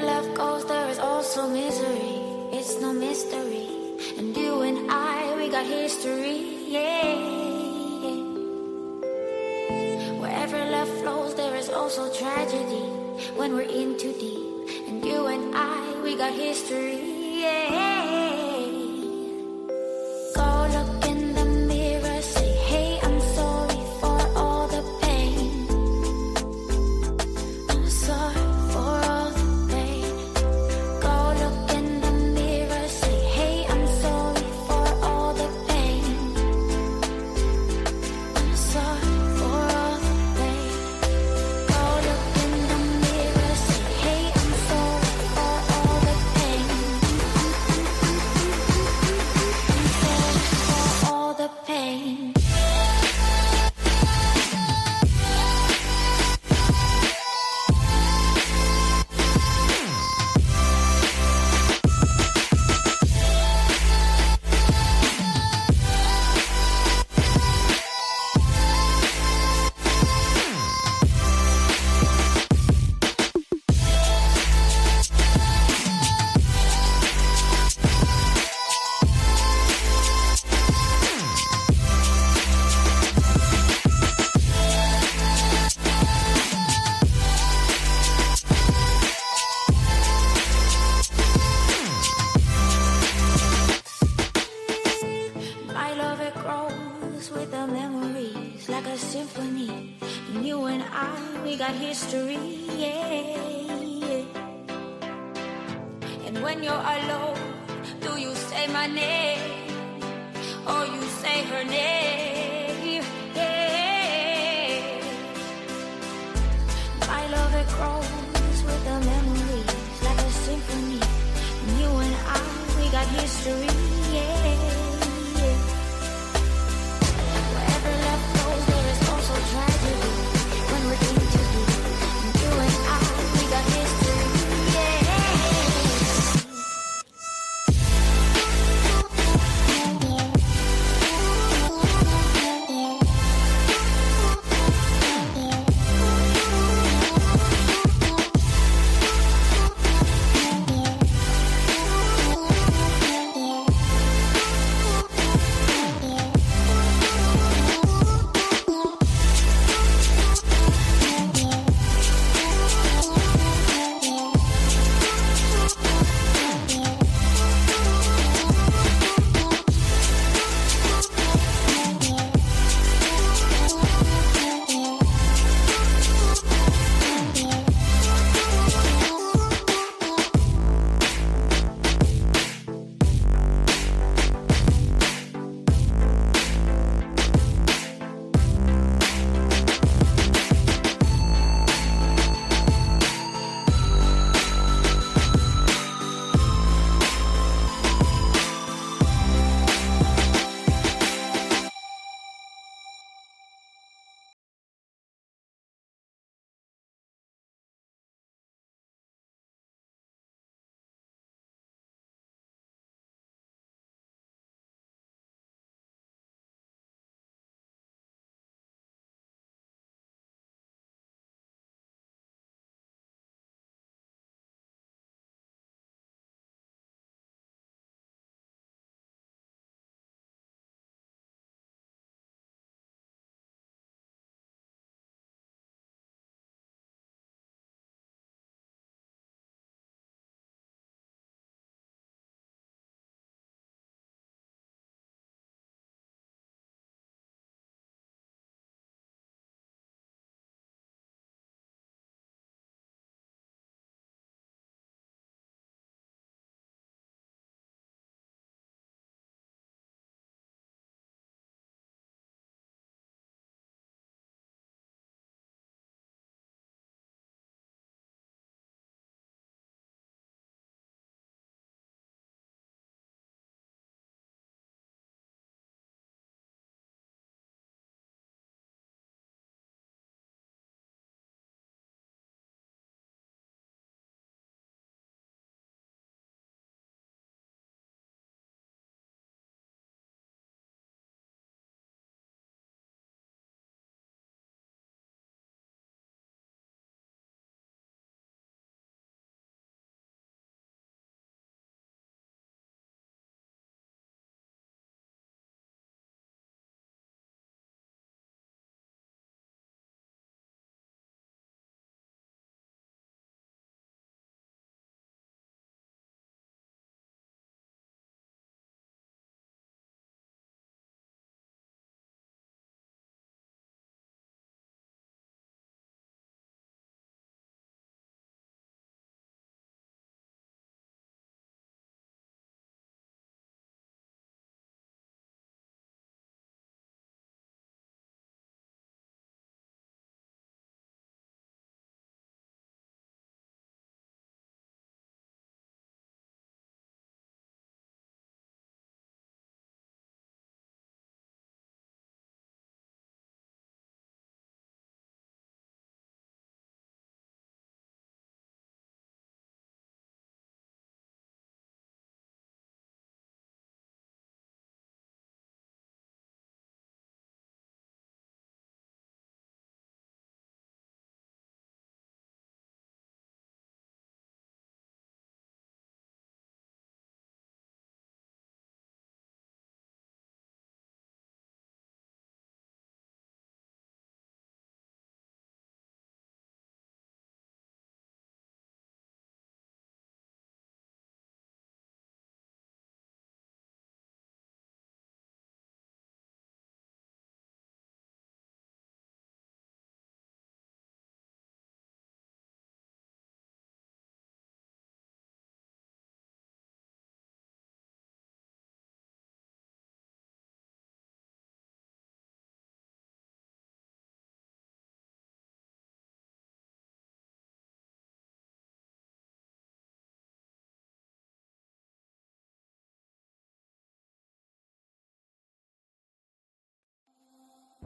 love goes, there is also misery. It's no mystery. And you and I, we got history, yeah. Wherever love flows, there is also tragedy when we're in too deep. And you and I, we got history, yeah. Go look in the mirror, say, hey, I'm sorry for all the pain. I'm sorry for all the pain. Go look in the mirror, say, hey, I'm sorry for all the pain. I'm sorry for all the pain. Go look in the mirror, say, hey, I'm sorry for all the pain. I'm sorry for all the pain. My love, it grows with the memories like a symphony. And you and I, we got history, yeah. And when you're alone, do you say my name or you say her name? Yeah. My love, it grows with the memories like a symphony. And you and I, we got history, yeah. Wherever love goes, there is also tragedy when we're in too deep. And you and I, we got history, yeah.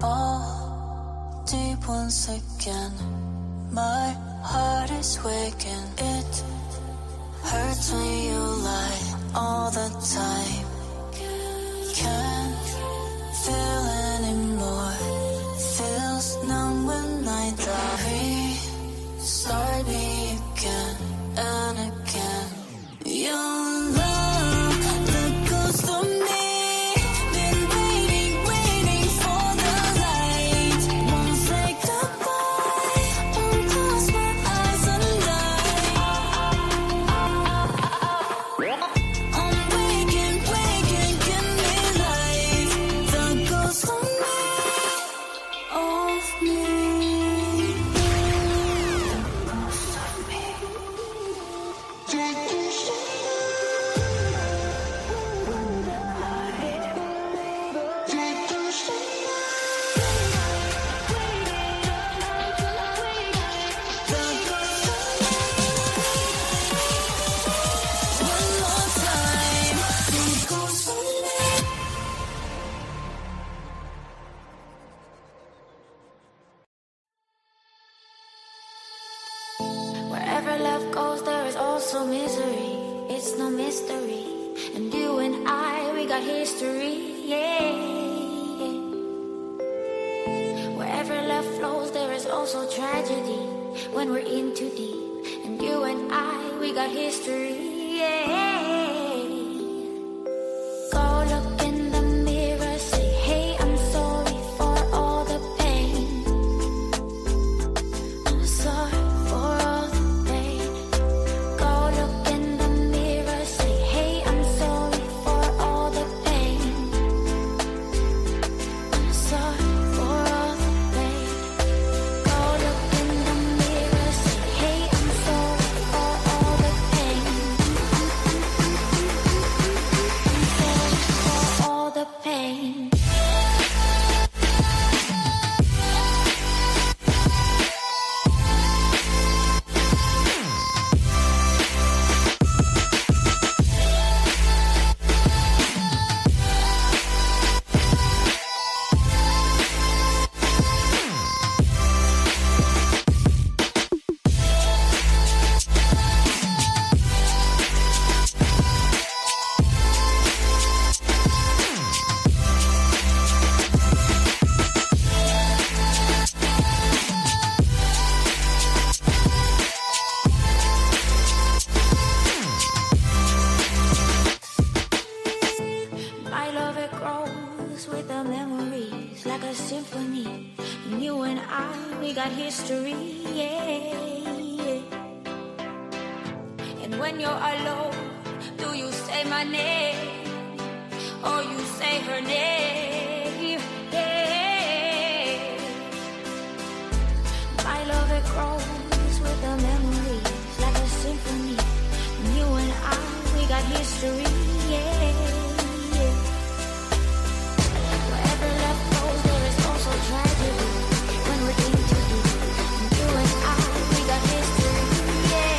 all deep once again. My heart is waking. It hurts when you lie all the time. Can't feel anymore. Feels numb when I die. Restart me again and again. Your love, the ghost of me. Been waiting for the light. Won't say goodbye. Won't close my eyes and die. I'm waking, give me life. The ghost of me. Wherever love goes, there is also misery. It's no mystery. And you and I, we got history, yeah. Wherever love flows, there is also tragedy. When we're in too deep. And you and I, we got history, yeah. Go look in the mirror, say, hey, I'm sorry for all the pain. I'm sorry for all the pain. Go look in the mirror, say, hey, I'm sorry for all the pain. I'm sorry for all the pain. Go look in the mirror, say, hey, I'm sorry for all the pain. I'm sorry for all the pain. My love, it grows with the memories like a symphony. And you and I, we got history, yeah. And when you're alone, do you say my name or you say her name? Yeah. My love, it grows with the memories like a symphony. And you and I, we got history, yeah. Wherever love goes, there is also tragedy. When we're in too deep, and you and I, we got history, yeah.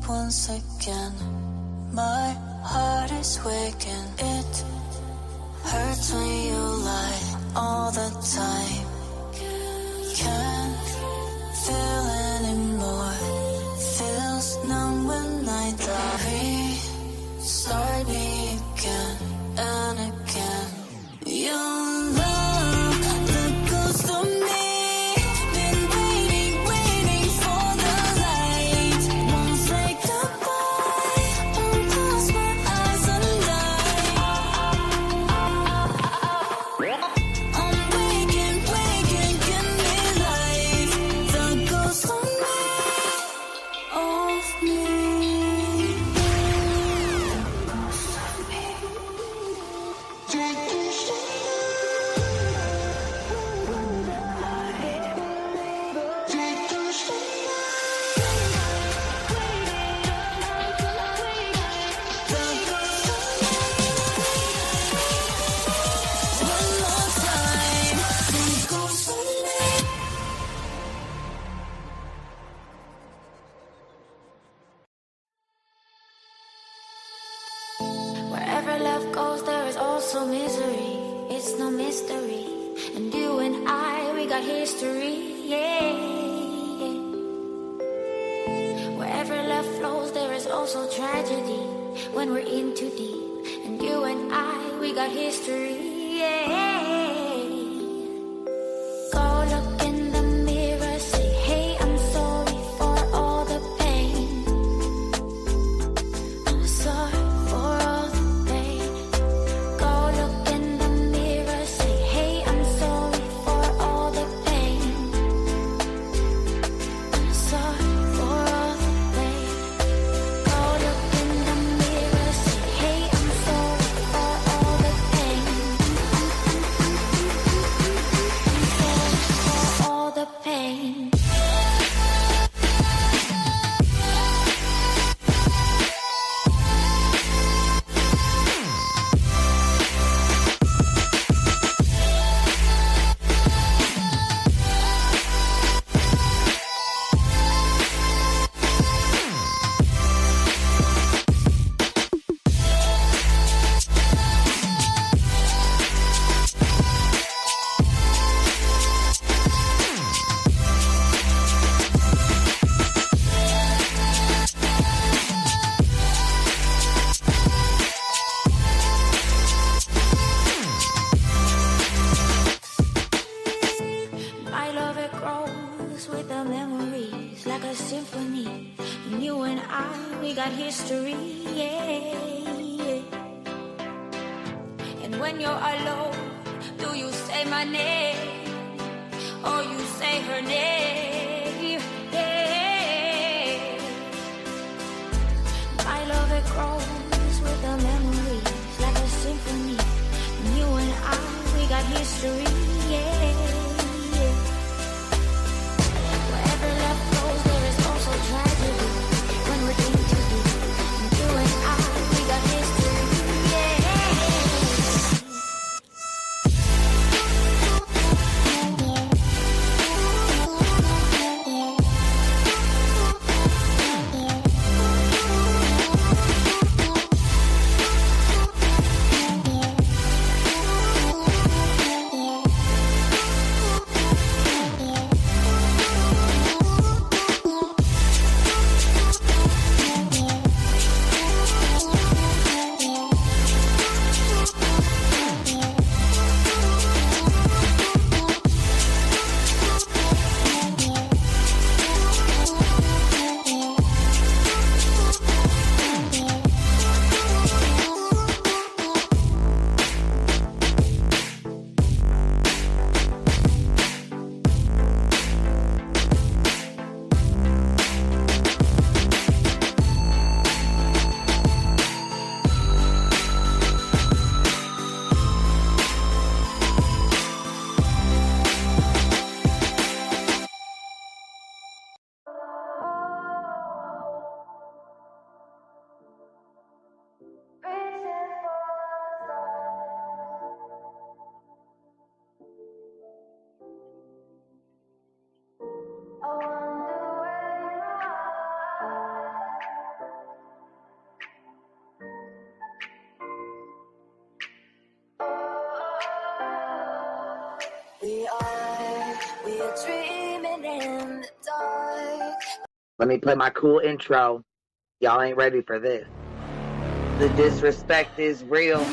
once again. My heart is waking. It hurts when you lie all the time. Can't feel anymore. Feels numb when I die. Start me again and again. Your love, the ghost of me. Been waiting for the light. Won't say goodbye. Won't close my eyes and die. I'm waking, give me life. The ghost of me, of me. Wherever love goes, there is also misery. It's no mystery. And you and I, we got history, yeah. Wherever love flows, there is also tragedy. When we're in too deep. And you and I, we got history, yeah. Go look in the mirror, say, hey, I'm sorry for all the pain. I'm sorry for all the pain. Go look in the mirror, say, hey, I'm sorry for all the pain. I'm sorry for all the pain. Go look in the mirror, say, hey, I'm sorry for all the pain. I'm sorry for all the pain. My love, it grows with the memories like a symphony. And you and I, we got history, yeah. And when you're alone, do you say my name or you say her name? Yeah. My love, it grows with the memories like a symphony. And you and I, we got history, yeah. Wherever love goes, there is also tragedy. When we're in too deep, and you and I, we got history, yeah. Let me play my cool intro. Y'all ain't ready for this. The disrespect is real.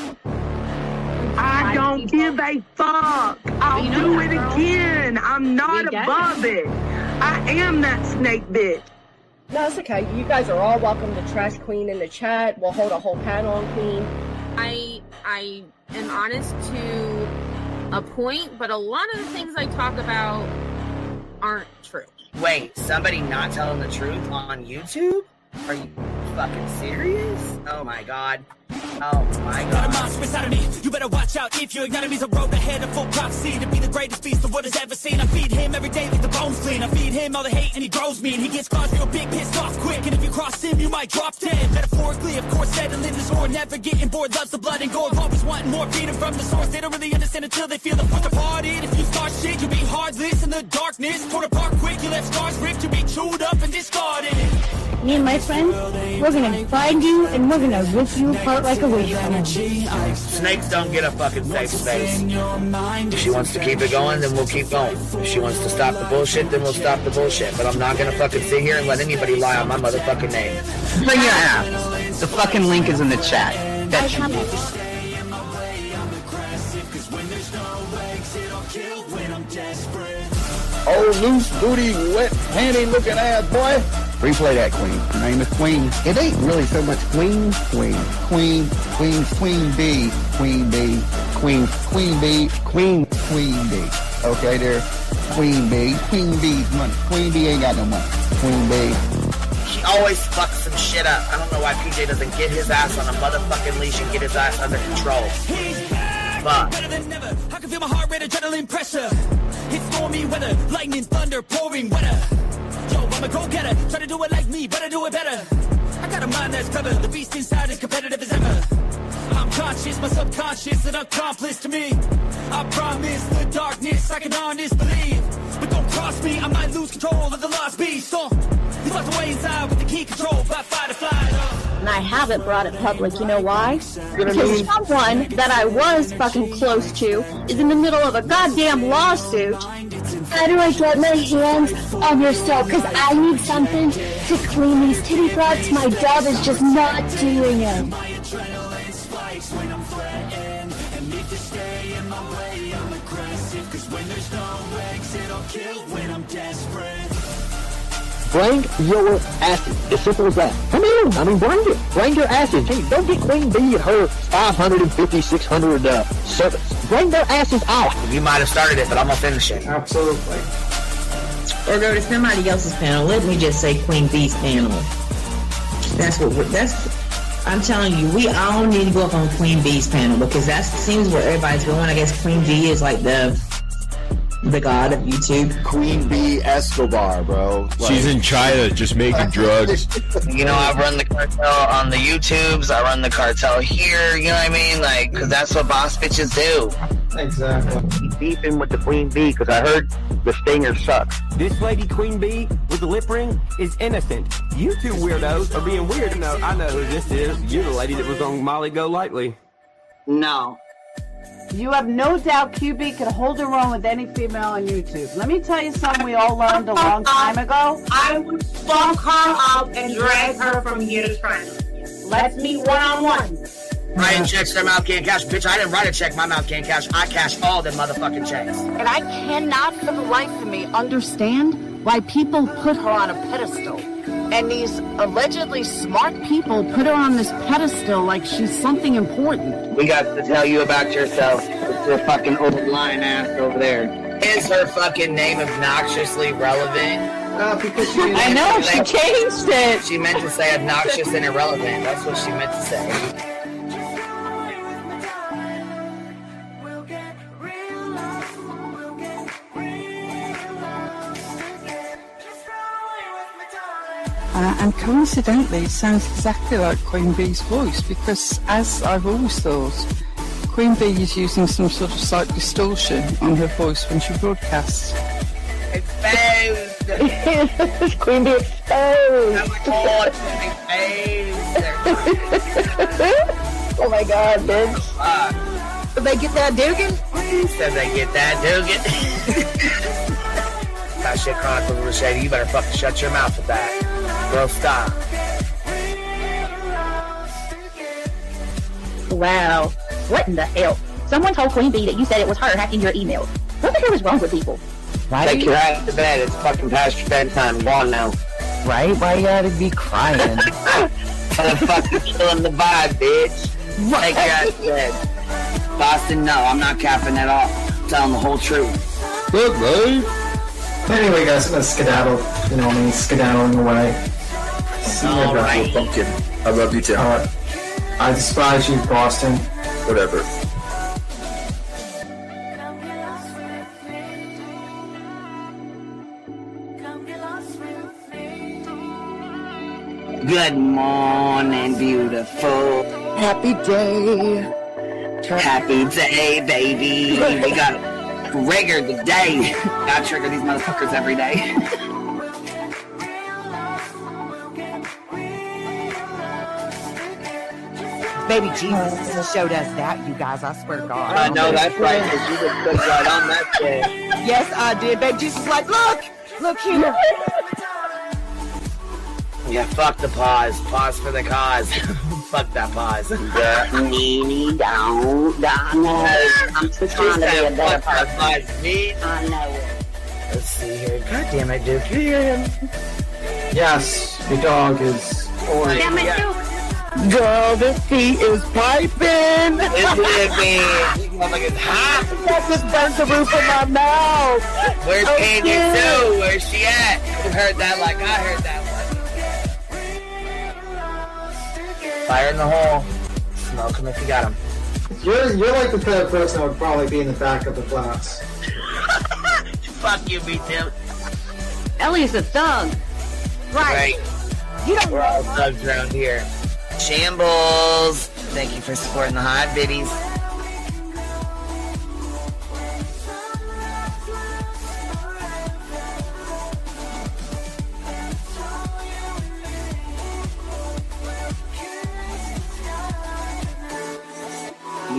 I don't give a fuck. I'll do it again. I'm not above it. I am that snake bitch. No, it's okay. You guys are all welcome to trash Queen in the chat. We'll hold a whole panel on Queen. I am honest to a point, but a lot of the things I talk about aren't true. Wait, somebody not telling the truth on YouTube? Are you fucking serious? Oh my god. Oh my Got a god. monster inside of me. You better watch out if your enemy's a road ahead of full prophecy to be the greatest beast the world has ever seen. I feed him every day like the bones clean. I feed him all the hate and he grows me. And he gets claws real big, pissed off quick. And if you cross him, you might drop dead. Metaphorically, of course, settling this war. Never getting bored, loves the blood and gore. Always wanting more freedom from the source. They don't really understand until they feel the force departed. If you start shit, you'll be heartless in the darkness. Torn apart quick, you left scars ripped. You'll be chewed up and discarded. Me and my friends, we're gonna find you and we're gonna rip you apart like a wasteland. Snakes don't get a fucking safe space. If she wants to keep it going, then we'll keep going. If she wants to stop the bullshit, then we'll stop the bullshit. But I'm not gonna fucking sit here and let anybody lie on my motherfucking name. Bring your ass. The fucking link is in the chat. That's you. Oh, loose booty, wet panty looking ass boy. Replay that, Queen. Her name is Queen. It ain't really so much Queen. Queen B. Queen B. Queen B. Okay, there. Queen B. Queen B's money. Queen B ain't got no money. Queen B. She always fucks some shit up. I don't know why PJ doesn't get his ass on a motherfucking leash and get his ass under control. Fuck. Better than never. I can feel my heart rate, adrenaline pressure. It's stormy weather, lightning, thunder, pouring weather. Yo, I'm a go-getter. Try to do it like me, but I do it better. I got a mind that's clever. The beast inside is competitive as ever. I'm conscious, my subconscious, an accomplice to me. I promise the darkness, I can honest believe. But don't cross me, I might lose control of the lost beast. So, he's locked away inside with the key control by fight or flight. And I haven't brought it public, you know why? Because someone that I was fucking close to is in the middle of a goddamn lawsuit. How do I get my hands on your soap? Because I need something to clean these titty flaps. My job is just not doing it. Bring your asses. As simple as that. Come in. Bring it. Bring your asses. Hey, don't get Queen B at her 550, 600 service. Bring their asses out. You might have started it, but I'm gonna finish it. Absolutely. Or go to somebody else's panel. Let me just say Queen B's panel. I'm telling you, we all need to go up on Queen B's panel because that seems where everybody's going. I guess Queen B is like the god of YouTube. Queen B Escobar, bro. She's in China just making drugs. You know, I run the cartel on the YouTubes. I run the cartel here. You know what I mean? Like, because that's what boss bitches do. Exactly. He's beefing with the Queen B because I heard the stinger sucks. This lady, Queen B, with the lip ring, is innocent. You two weirdos are being weird. No, I know who this is. You're the lady that was on Molly Go Lightly. No. You have no doubt QB can hold her own with any female on YouTube. Let me tell you something we all learned a long time ago. I would stalk her up and drag her from here to China. Let's meet one-on-one. Writing checks, their mouth can't cash. Bitch, I didn't write a check, my mouth can't cash. I cash all them motherfucking checks. And I cannot for the life of me understand why people put her on a pedestal. And these allegedly smart people put her on this pedestal like she's something important. We got to tell you about yourself. It's your fucking old lying ass over there. Is her fucking name obnoxiously relevant? Because I know, she changed it. She meant to say obnoxious and irrelevant. That's what she meant to say. And coincidentally, it sounds exactly like Queen Bee's voice because, as I've always thought, Queen Bee is using some sort of slight distortion on her voice when she broadcasts. Exposed! Queen Bee exposed! Oh my god, bitch. Did they get that Dugan? Said they get that Dugan. That shit chronicle shady. You better fucking shut your mouth with that. Girl, stop. Wow. What in the hell? Someone told Queen Bee that you said it was her hacking your emails. What the hell is wrong with people? Take your ass to bed. It's fucking past your bedtime. Go on now. Right? Why you gotta be crying? Motherfucking killing the vibe, bitch. Take your ass to bed. Boston, no, I'm not capping at all. I'm telling the whole truth. Good, babe. Anyway, guys, I'm gonna skedaddle. You know me, skedaddling away. See you All guys. right. Pumpkin. I love you too. I despise you, Boston. Whatever. Good morning, beautiful. Happy day. Happy day, baby. We got trigger today. Gotta trigger these motherfuckers every day. Baby Jesus showed us that, you guys. I swear to God. I know that's right, because you just put right on that shit. Yes, I did. Baby Jesus was like, look here. Yeah, fuck the pause. Pause for the cause. Fuck that pause. I'm too trying to be a better person. I know it. Let's see here. God damn it, Duke. You hear him? Yes, your dog is. Damn it, Duke. Girl, this tea is piping. Isn't it, man? This motherfucker's hot. That just burnt the roof of my mouth. Where's Candy Sue? Where's she at? You heard that like I heard that one. Fire in the hole. Smoke him if you got him. You're like the type of person that would probably be in the back of the class. Fuck you, me too. Ellie's a thug. Right. You don't We're all thugs around here. Shambles. Thank you for supporting the hot biddies.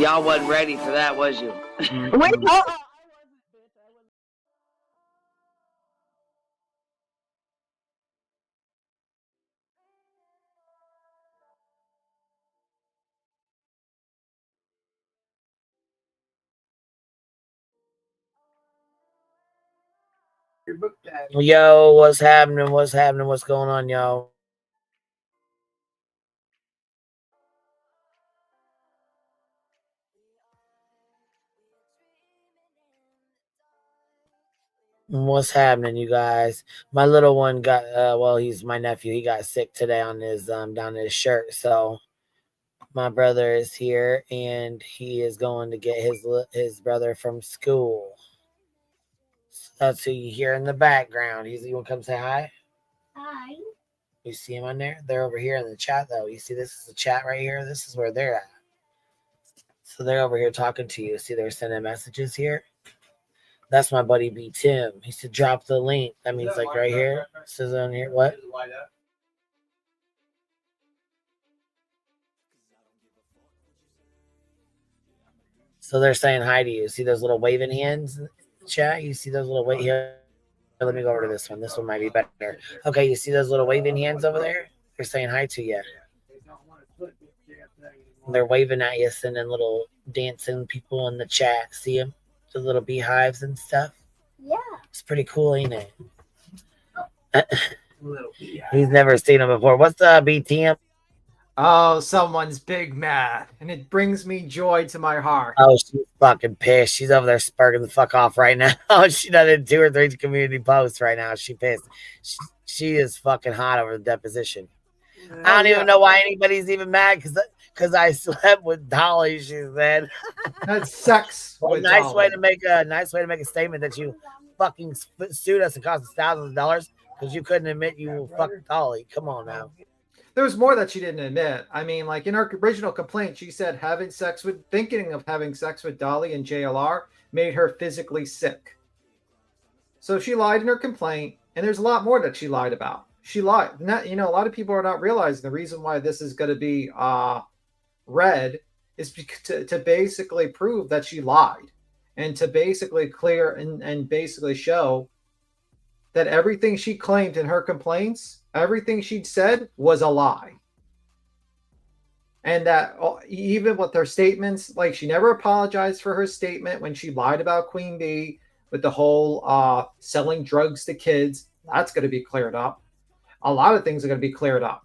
Y'all wasn't ready for that, was you? Wait, Yo, what's happening? What's happening? What's going on, y'all? What's happening, you guys? My little one got well, he's my nephew. He got sick today on his down his shirt. So my brother is here and he is going to get his brother from school. That's who you hear in the background. You want to come say hi? Hi. You see him on there? They're over here in the chat though. You see this is the chat right here. This is where they're at. So they're over here talking to you. See, they're sending messages here. That's my buddy B Tim. He said drop the link. That means like right here. It says on here. What? So they're saying hi to you. See those little waving hands in the chat? You see those little here? Let me go over to this one. This one might be better. Okay, you see those little waving hands over there? They're saying hi to you. They're waving at you, sending little dancing people in the chat. See them? The little beehives and stuff. Yeah. It's pretty cool, ain't it? He's never seen them before. What's up, BTM? Oh, someone's big mad, and it brings me joy to my heart. Oh, she's fucking pissed. She's over there sparking the fuck off right now. She done in 2 or 3 community posts right now. She pissed. She is fucking hot over the deposition. I don't even know why anybody's even mad because I slept with Dolly. She said that's sex. Well, nice way to make a statement that you fucking sued us and cost us thousands of dollars because you couldn't admit you fucked Dolly. Come on now. There was more that she didn't admit. I mean, like in her original complaint, she said thinking of having sex with Dolly and JLR made her physically sick. So she lied in her complaint, and there's a lot more that she lied about. She lied. A lot of people are not realizing the reason why this is going to be read is to basically prove that she lied and to basically clear and basically show that everything she claimed in her complaints everything she'd said was a lie. And that even with her statements, like she never apologized for her statement when she lied about Queen Bee with the whole selling drugs to kids. That's going to be cleared up. A lot of things are going to be cleared up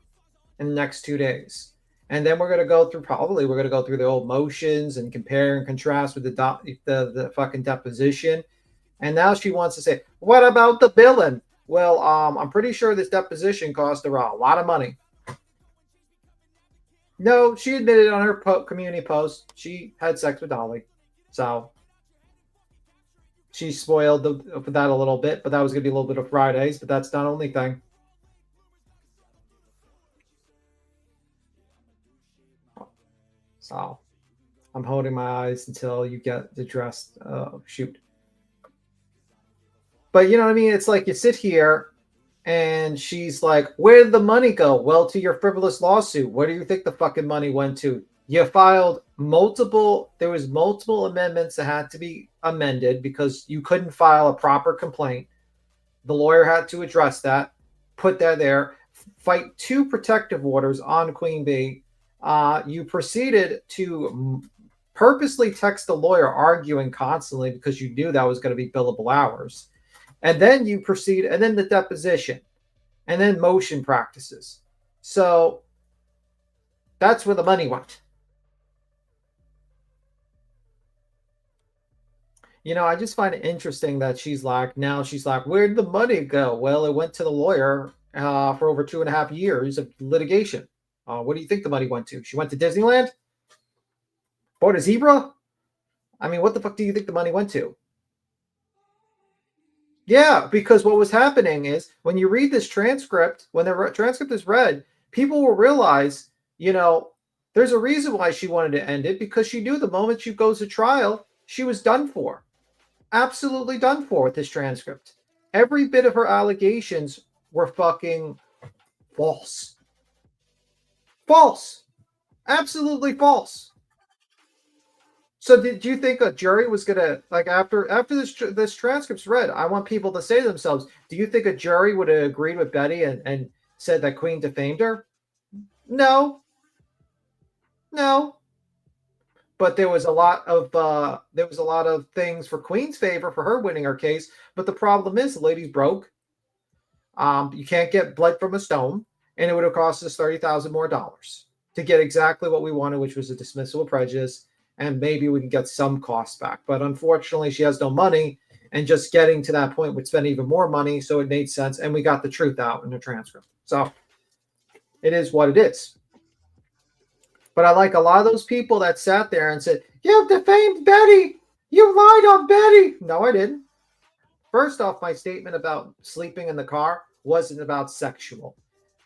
in the next 2 days. And then we're going to go through the old motions and compare and contrast with the fucking deposition. And now she wants to say, what about the billing? Well, I'm pretty sure this deposition cost her a lot of money. No, she admitted on her community post she had sex with Dolly. So she spoiled that a little bit, but that was going to be a little bit of Fridays, but that's not the only thing. So I'm holding my eyes until you get addressed. Oh, shoot. But you know what I mean? It's like you sit here and she's like, where did the money go? Well, to your frivolous lawsuit. Where do you think the fucking money went to? You filed there was multiple amendments that had to be amended because you couldn't file a proper complaint. The lawyer had to address that, put that there, fight 2 protective orders on Queen Bee. You proceeded to purposely text the lawyer arguing constantly because you knew that was going to be billable hours. And then you proceed, and then the deposition, and then motion practices. So that's where the money went. You know, I just find it interesting that she's like, where did the money go? Well, it went to the lawyer for over 2.5 years of litigation. What do you think the money went to? She went to Disneyland? Bought a zebra? I mean, what the fuck do you think the money went to? Yeah, because what was happening is when you read this transcript, when the transcript is read, people will realize, you know, there's a reason why she wanted to end it, because she knew the moment she goes to trial, she was done for. Absolutely done for with this transcript. Every bit of her allegations were fucking false. False. Absolutely false. So did you think a jury was gonna, like, after this transcript's read, I want people to say to themselves, do you think a jury would have agreed with Betty and said that Queen defamed her? No. But there was a lot of things for Queen's favor for her winning her case. But the problem is the lady's broke. You can't get blood from a stone, and it would have cost us $30,000 more to get exactly what we wanted, which was a dismissal of prejudice. And maybe we can get some costs back. But unfortunately, she has no money. And just getting to that point would spend even more money. So it made sense. And we got the truth out in the transcript. So it is what it is. But I like a lot of those people that sat there and said, you defamed Betty. You lied on Betty. No, I didn't. First off, my statement about sleeping in the car wasn't about sexual.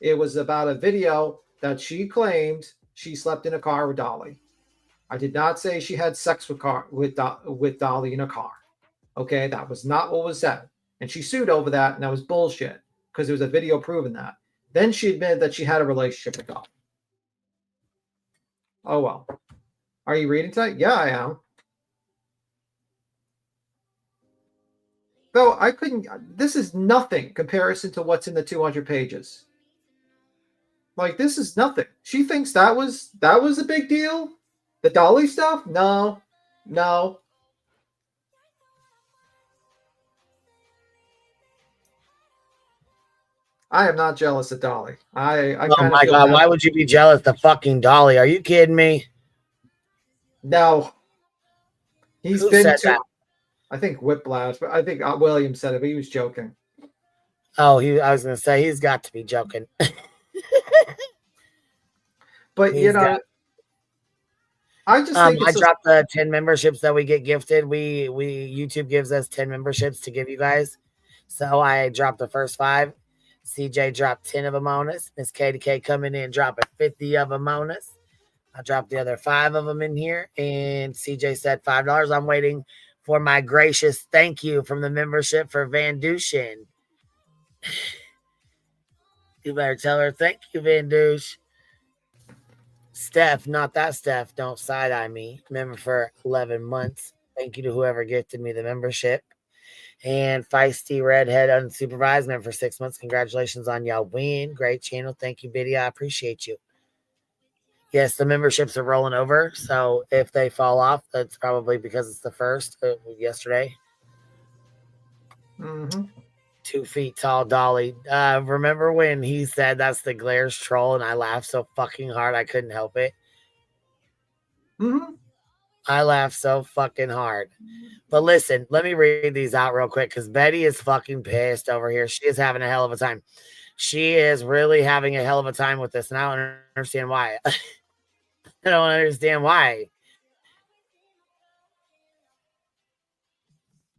It was about a video that she claimed she slept in a car with Dolly. I did not say she had sex with Dolly in a car. Okay, that was not what was said. And she sued over that, and that was bullshit because there was a video proving that. Then she admitted that she had a relationship with Dolly. Oh, well. Are you reading tonight? Yeah, I am. Though I couldn't, this is nothing comparison to what's in the 200 pages. Like, this is nothing. She thinks that was a big deal? The Dolly stuff? No. I am not jealous of Dolly. Oh my God, why would you be jealous of fucking Dolly? Are you kidding me? No. Who said that? I think Whiplash, but I think William said it, but he was joking. Oh, I was going to say, he's got to be joking. But, you know, I just think I dropped the 10 memberships that we get gifted. YouTube gives us 10 memberships to give you guys. So I dropped the first 5. CJ dropped 10 of them on us. Miss KDK coming in dropping 50 of them on us. I dropped the other 5 of them in here. And CJ said $5. I'm waiting for my gracious thank you from the membership for Van Dushin. You better tell her thank you, Van Douche. Steph, not that Steph. Don't side-eye me. Member for 11 months. Thank you to whoever gifted me the membership. And Feisty Redhead Unsupervised member for 6 months. Congratulations on y'all win. Great channel. Thank you, Biddy. I appreciate you. Yes, the memberships are rolling over. So if they fall off, that's probably because it's the first yesterday. Mm-hmm. 2 feet tall Dolly. Remember when he said that's the Glares troll and I laughed so fucking hard I couldn't help it? Mm-hmm. I laughed so fucking hard. But listen, let me read these out real quick because Betty is fucking pissed over here. She is having a hell of a time. She is really having a hell of a time with this, and I don't understand why. I don't understand why.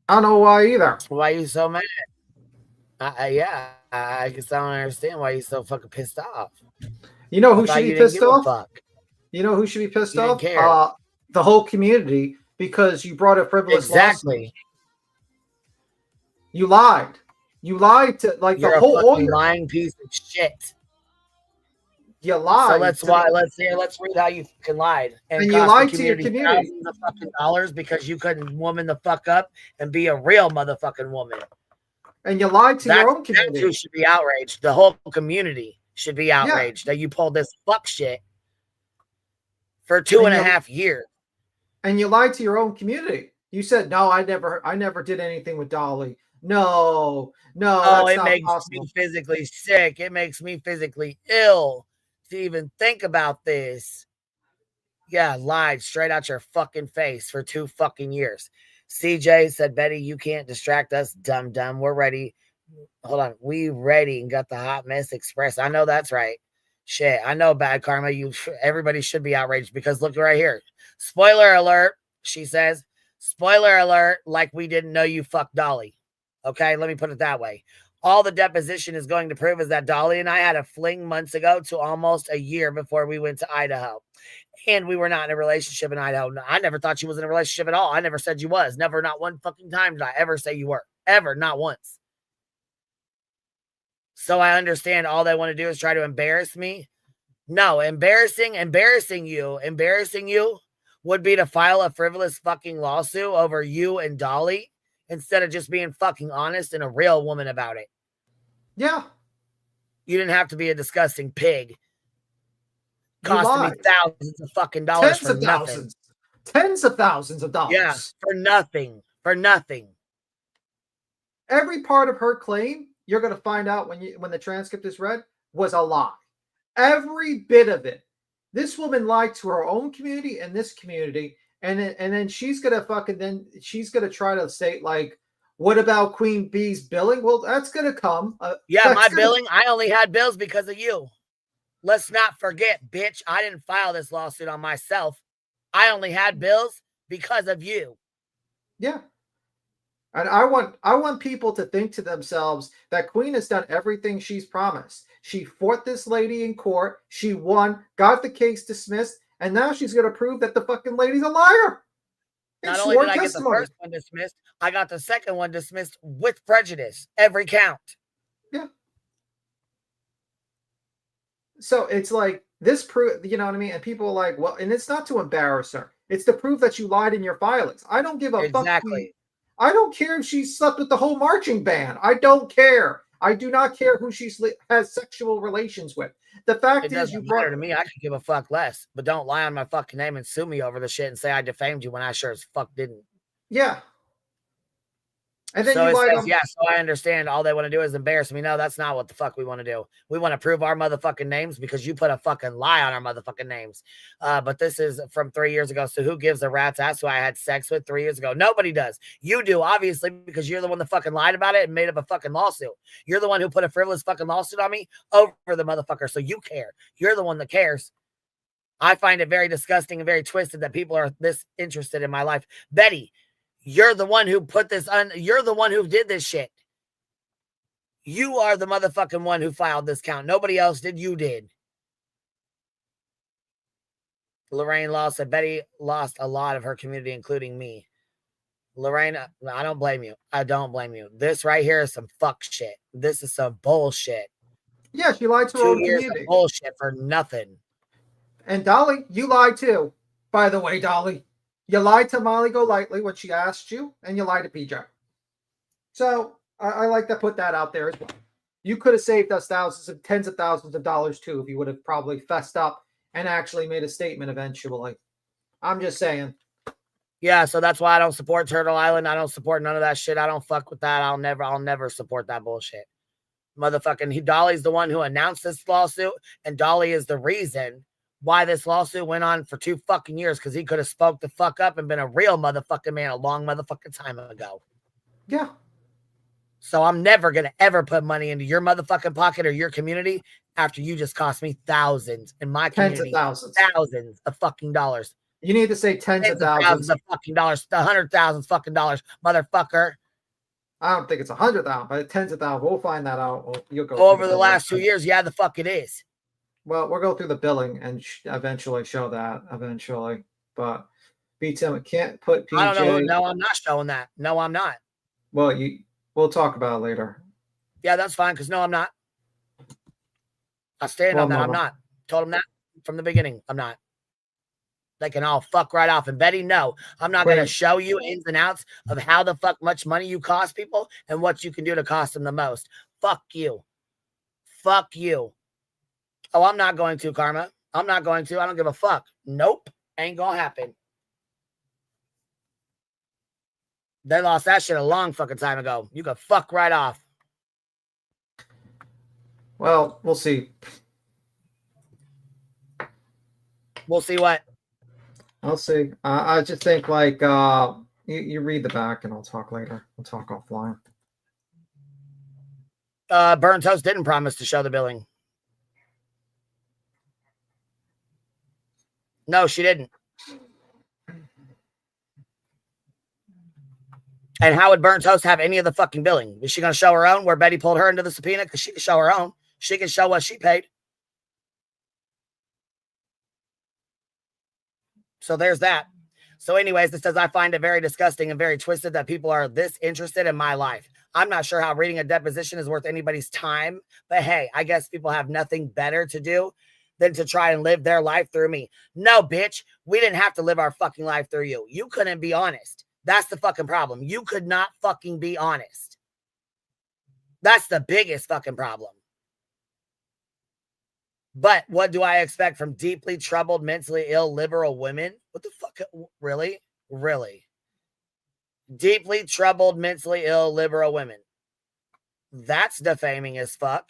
I don't know why either. Why are you so mad? Yeah, I guess I don't understand why you're so fucking pissed off. You know who should be pissed off? Fuck. You know who should be pissed You off? didn't care. The whole community, because you brought a frivolous Exactly. lawsuit. You lied. You lied to You're the whole a fucking lying piece of shit. You lied. So let's read how you fucking lied. And you lied to your community thousands of fucking dollars because you couldn't woman the fuck up and be a real motherfucking woman. And you lied to your own community. That's who should be outraged. The whole community should be outraged that you pulled this fuck shit for 2.5 years. And you lied to your own community. You said, no, I never did anything with Dolly. No, it makes me physically sick. It makes me physically ill to even think about this. Yeah, lied straight out your fucking face for 2 fucking years. CJ said, Betty, you can't distract us, dumb. We're ready. Hold on. We ready and got the hot mess express. I know that's right. Shit, I know bad karma. Everybody should be outraged because look right here. Spoiler alert, she says. Spoiler alert, like we didn't know you fucked Dolly. Okay, let me put it that way. All the deposition is going to prove is that Dolly and I had a fling months ago to almost a year before we went to Idaho. And we were not in a relationship in Idaho. I never thought you was in a relationship at all. I never said you was. Never, not one fucking time did I ever say you were. Ever, not once. So I understand all they want to do is try to embarrass me. No, embarrassing you would be to file a frivolous fucking lawsuit over you and Dolly instead of just being fucking honest and a real woman about it. Yeah. You didn't have to be a disgusting pig. Costing me thousands of fucking dollars for nothing. Tens of thousands of dollars. Yeah, for nothing. For nothing. Every part of her claim, you're going to find out when the transcript is read, was a lie. Every bit of it. This woman lied to her own community and this community, and then she's going to try to state like, what about Queen Bee's billing? Well, that's going to come. Billing, I only had bills because of you. Let's not forget, bitch, I didn't file this lawsuit on myself. I only had bills because of you. Yeah. And I want people to think to themselves that Queen has done everything she's promised. She fought this lady in court. She won, got the case dismissed, and now she's going to prove that the fucking lady's a liar. Not only did I get the first one dismissed, I got the second one dismissed with prejudice. Every count. Yeah. So it's like this proof, you know what I mean? And people are like, well, and it's not to embarrass her. It's to prove that you lied in your filings. I don't give a fuck. I don't care if she slept with the whole marching band. I don't care. I do not care who she has sexual relations with. The fact is, you brought to me. I could give a fuck less, but don't lie on my fucking name and sue me over the shit and say I defamed you when I sure as fuck didn't. Yeah. And then so you lied says, so I understand all they want to do is embarrass me. No, that's not what the fuck we want to do. We want to prove our motherfucking names because you put a fucking lie on our motherfucking names. But this is from 3 years ago. So who gives a rat's ass who I had sex with 3 years ago? Nobody does. You do, obviously, because you're the one that fucking lied about it and made up a fucking lawsuit. You're the one who put a frivolous fucking lawsuit on me over the motherfucker. So you care. You're the one that cares. I find it very disgusting and very twisted that people are this interested in my life. Betty, you're the one who put this on. You're the one who did this shit. You are the motherfucking one who filed this count. Nobody else did. You did. Lorraine Law said Betty lost a lot of her community, including me. Lorraine, I don't blame you. I don't blame you. This right here is some fuck shit. This is some bullshit. Yeah, she lied to her own community. Of bullshit for nothing. And Dolly, you lied too. By the way, Dolly. You lied to Molly Golightly when she asked you, and you lied to PJ. So I like to put that out there as well. You could have saved us thousands of tens of thousands of dollars too if you would have probably fessed up and actually made a statement eventually. I'm just saying. Yeah, so that's why I don't support Turtle Island. I don't support none of that shit. I don't fuck with that. I'll never support that bullshit. Motherfucking Dolly's the one who announced this lawsuit, and Dolly is the reason why this lawsuit went on for 2 fucking years, because he could have spoke the fuck up and been a real motherfucking man a long motherfucking time ago. Yeah. So I'm never going to ever put money into your motherfucking pocket or your community after you just cost me thousands in my community. Thousands of fucking dollars. You need to say tens of thousands of fucking dollars, $100,000 fucking dollars, motherfucker. I don't think it's 100,000, but tens of thousands. We'll find that out. You'll go over the last 2 years. Yeah, the fuck it is. Well, we'll go through the billing and eventually show that eventually. But BTM can't put PJ. I don't know. No, I'm not showing that. No, I'm not. Well, we'll talk about it later. Yeah, that's fine. Because no, I'm not. I stand on that. I'm not. Told him that from the beginning. I'm not. They can all fuck right off. And Betty, no, I'm not going to show you ins and outs of how the fuck much money you cost people and what you can do to cost them the most. Fuck you. Fuck you. Oh, I'm not going to, Karma. I'm not going to. I don't give a fuck. Nope. Ain't going to happen. They lost that shit a long fucking time ago. You can fuck right off. Well, we'll see. We'll see what? I'll see. I just think like you read the back and I'll talk later. We'll talk offline. Burn Toast didn't promise to show the billing. No, she didn't. And how would Burn Toast have any of the fucking billing? Is she going to show her own where Betty pulled her into the subpoena? Because she can show her own. She can show what she paid. So there's that. So anyways, it says, I find it very disgusting and very twisted that people are this interested in my life. I'm not sure how reading a deposition is worth anybody's time. But hey, I guess people have nothing better to do than to try and live their life through me. No, bitch. We didn't have to live our fucking life through you. You couldn't be honest. That's the fucking problem. You could not fucking be honest. That's the biggest fucking problem. But what do I expect from deeply troubled, mentally ill, liberal women? What the fuck? Really? Really? Deeply troubled, mentally ill, liberal women. That's defaming as fuck.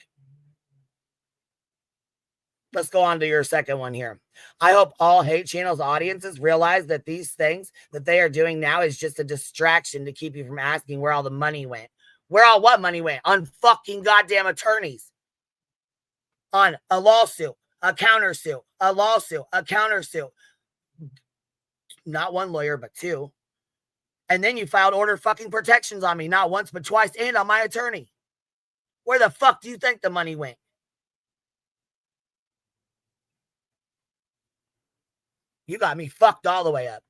Let's go on to your second one here. I hope all hate channels audiences realize that these things that they are doing now is just a distraction to keep you from asking where all the money went. Where all what money went? On fucking goddamn attorneys. On a lawsuit, a countersuit, a lawsuit, a countersuit. Not one lawyer, but two. And then you filed order fucking protections on me, not once, but twice, and on my attorney. Where the fuck do you think the money went? You got me fucked all the way up.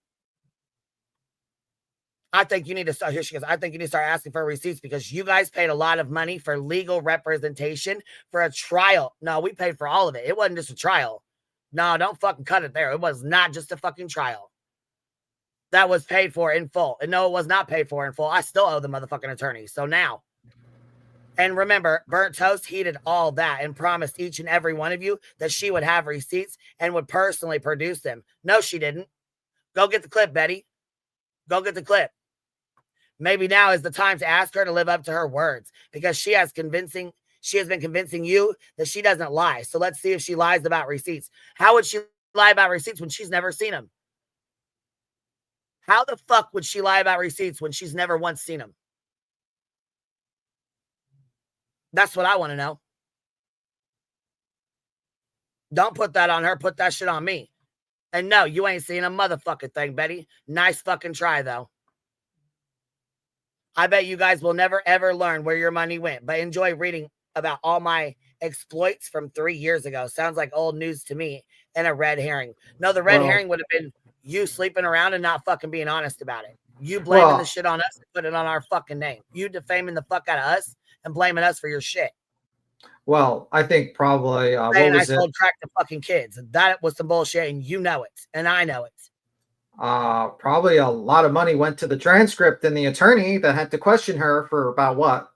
I think you need to start, here she goes, I think you need to start asking for receipts because you guys paid a lot of money for legal representation for a trial. No, we paid for all of it. It wasn't just a trial. No, don't fucking cut it there. It was not just a fucking trial. That was paid for in full. And no, it was not paid for in full. I still owe the motherfucking attorney. So now, and remember, Burnt Toast heeded all that and promised each and every one of you that she would have receipts and would personally produce them. No, she didn't. Go get the clip, Betty. Go get the clip. Maybe now is the time to ask her to live up to her words because she has been convincing you that she doesn't lie. So let's see if she lies about receipts. How would she lie about receipts when she's never seen them? How the fuck would she lie about receipts when she's never once seen them? That's what I want to know. Don't put that on her. Put that shit on me. And no, you ain't seen a motherfucking thing, Betty. Nice fucking try, though. I bet you guys will never, ever learn where your money went, but enjoy reading about all my exploits from 3 years ago. Sounds like old news to me and a red herring. No, the red herring would have been you sleeping around and not fucking being honest about it. You blaming the shit on us and putting it on our fucking name. You defaming the fuck out of us and blaming us for your shit. Well, I think probably what was I sold crack to fucking kids. That was some bullshit, and you know it, and I know it. Probably a lot of money went to the transcript and the attorney that had to question her for about what,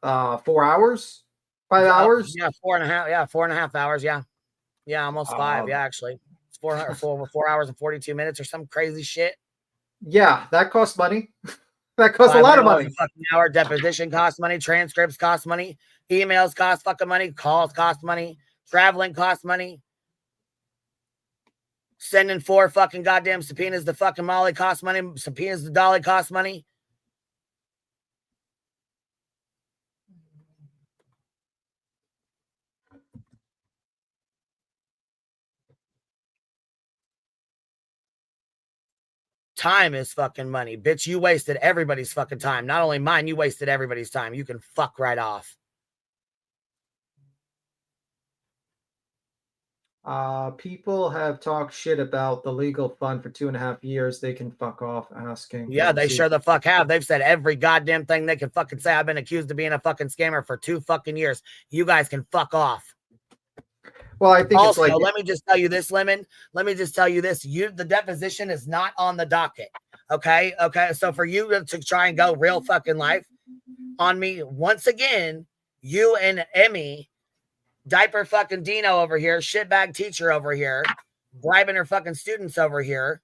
4 hours, 5 hours? Yeah, 4.5. Yeah, 4.5 hours. Yeah, yeah, almost 5. Yeah, actually, it's 4 hours and 42 minutes or some crazy shit. Yeah, that costs money. That costs a lot of money. A fucking hour. Deposition costs money. Transcripts cost money. Emails cost fucking money. Calls cost money. Traveling costs money. Sending 4 fucking goddamn subpoenas to fucking Molly costs money. Subpoenas to Dolly costs money. Time is fucking money. Bitch, you wasted everybody's fucking time. Not only mine, you wasted everybody's time. You can fuck right off. People have talked shit about the legal fund for 2.5 years. They can fuck off asking. Yeah, they sure the fuck have. They've said every goddamn thing they can fucking say. I've been accused of being a fucking scammer for 2 fucking years. You guys can fuck off. Well, I think also, it's like, let me just tell you this, Lemon. Let me just tell you this. The deposition is not on the docket. Okay. So for you to try and go real fucking life on me once again, you and Emmy, diaper fucking Dino over here, shitbag teacher over here, bribing her fucking students over here,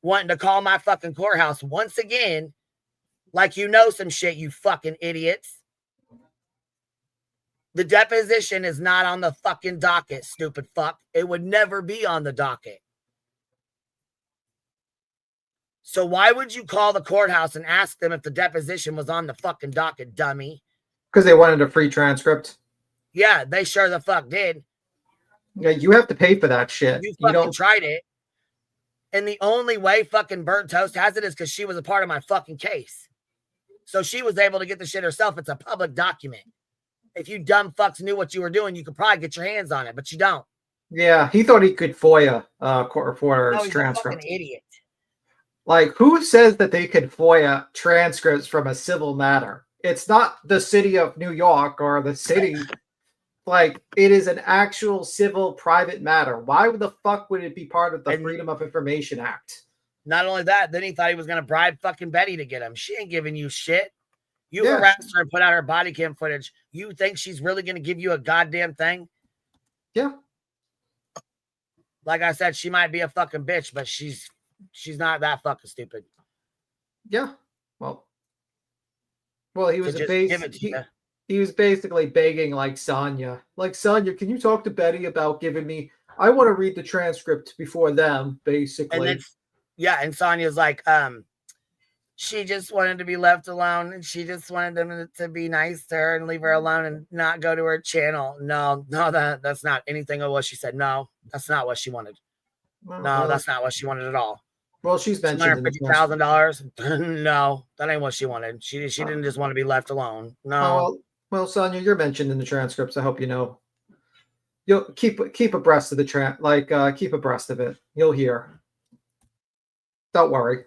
wanting to call my fucking courthouse once again, like you know some shit, you fucking idiots. The deposition is not on the fucking docket, stupid fuck. It would never be on the docket. So why would you call the courthouse and ask them if the deposition was on the fucking docket, dummy? Because they wanted a free transcript. Yeah, they sure the fuck did. Yeah, you have to pay for that shit. You fucking tried it. And the only way fucking Burnt Toast has it is because she was a part of my fucking case. So she was able to get the shit herself. It's a public document. If you dumb fucks knew what you were doing, you could probably get your hands on it, but you don't. Yeah, he thought he could FOIA for his transcript. A fucking idiot. Like, who says that they could FOIA transcripts from a civil matter? It's not the city of New York or the city. Like, it is an actual civil private matter. Why the fuck would it be part of the Freedom of Information Act? Not only that, then he thought he was going to bribe fucking Betty to get him. She ain't giving you shit. You harassed her and put out her body cam footage. You think she's really going to give you a goddamn thing? Yeah. Like I said, she might be a fucking bitch, but she's not that fucking stupid. Yeah. Well, he was he was basically begging like Sonya. Like, Sonya, can you talk to Betty about giving me, I want to read the transcript before them, basically. And then, and Sonya's like, she just wanted to be left alone, and she just wanted them to be nice to her and leave her alone and not go to her channel. No, that's not anything of what she said. No, that's not what she wanted. No, that's not what she wanted at all. Well, she's mentioned $150,000. No, that ain't what she wanted. She didn't just want to be left alone. No. Well, Sonya, you're mentioned in the transcripts. I hope you know. You'll keep abreast of the keep abreast of it. You'll hear. Don't worry.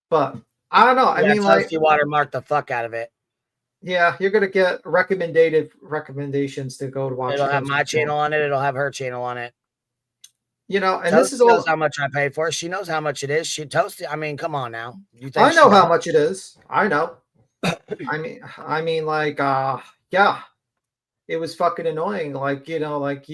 But I don't know. I mean, like, you watermark the fuck out of it. Yeah, you're gonna get recommendations to go to watch. It'll have my channel on it. It'll have her channel on it. You know, and this is all knows how much I paid for it. She knows how much it is. She toasted. I mean, come on now. You think I know how much it is. I know. I mean, like, yeah, it was fucking annoying. Like, you know, like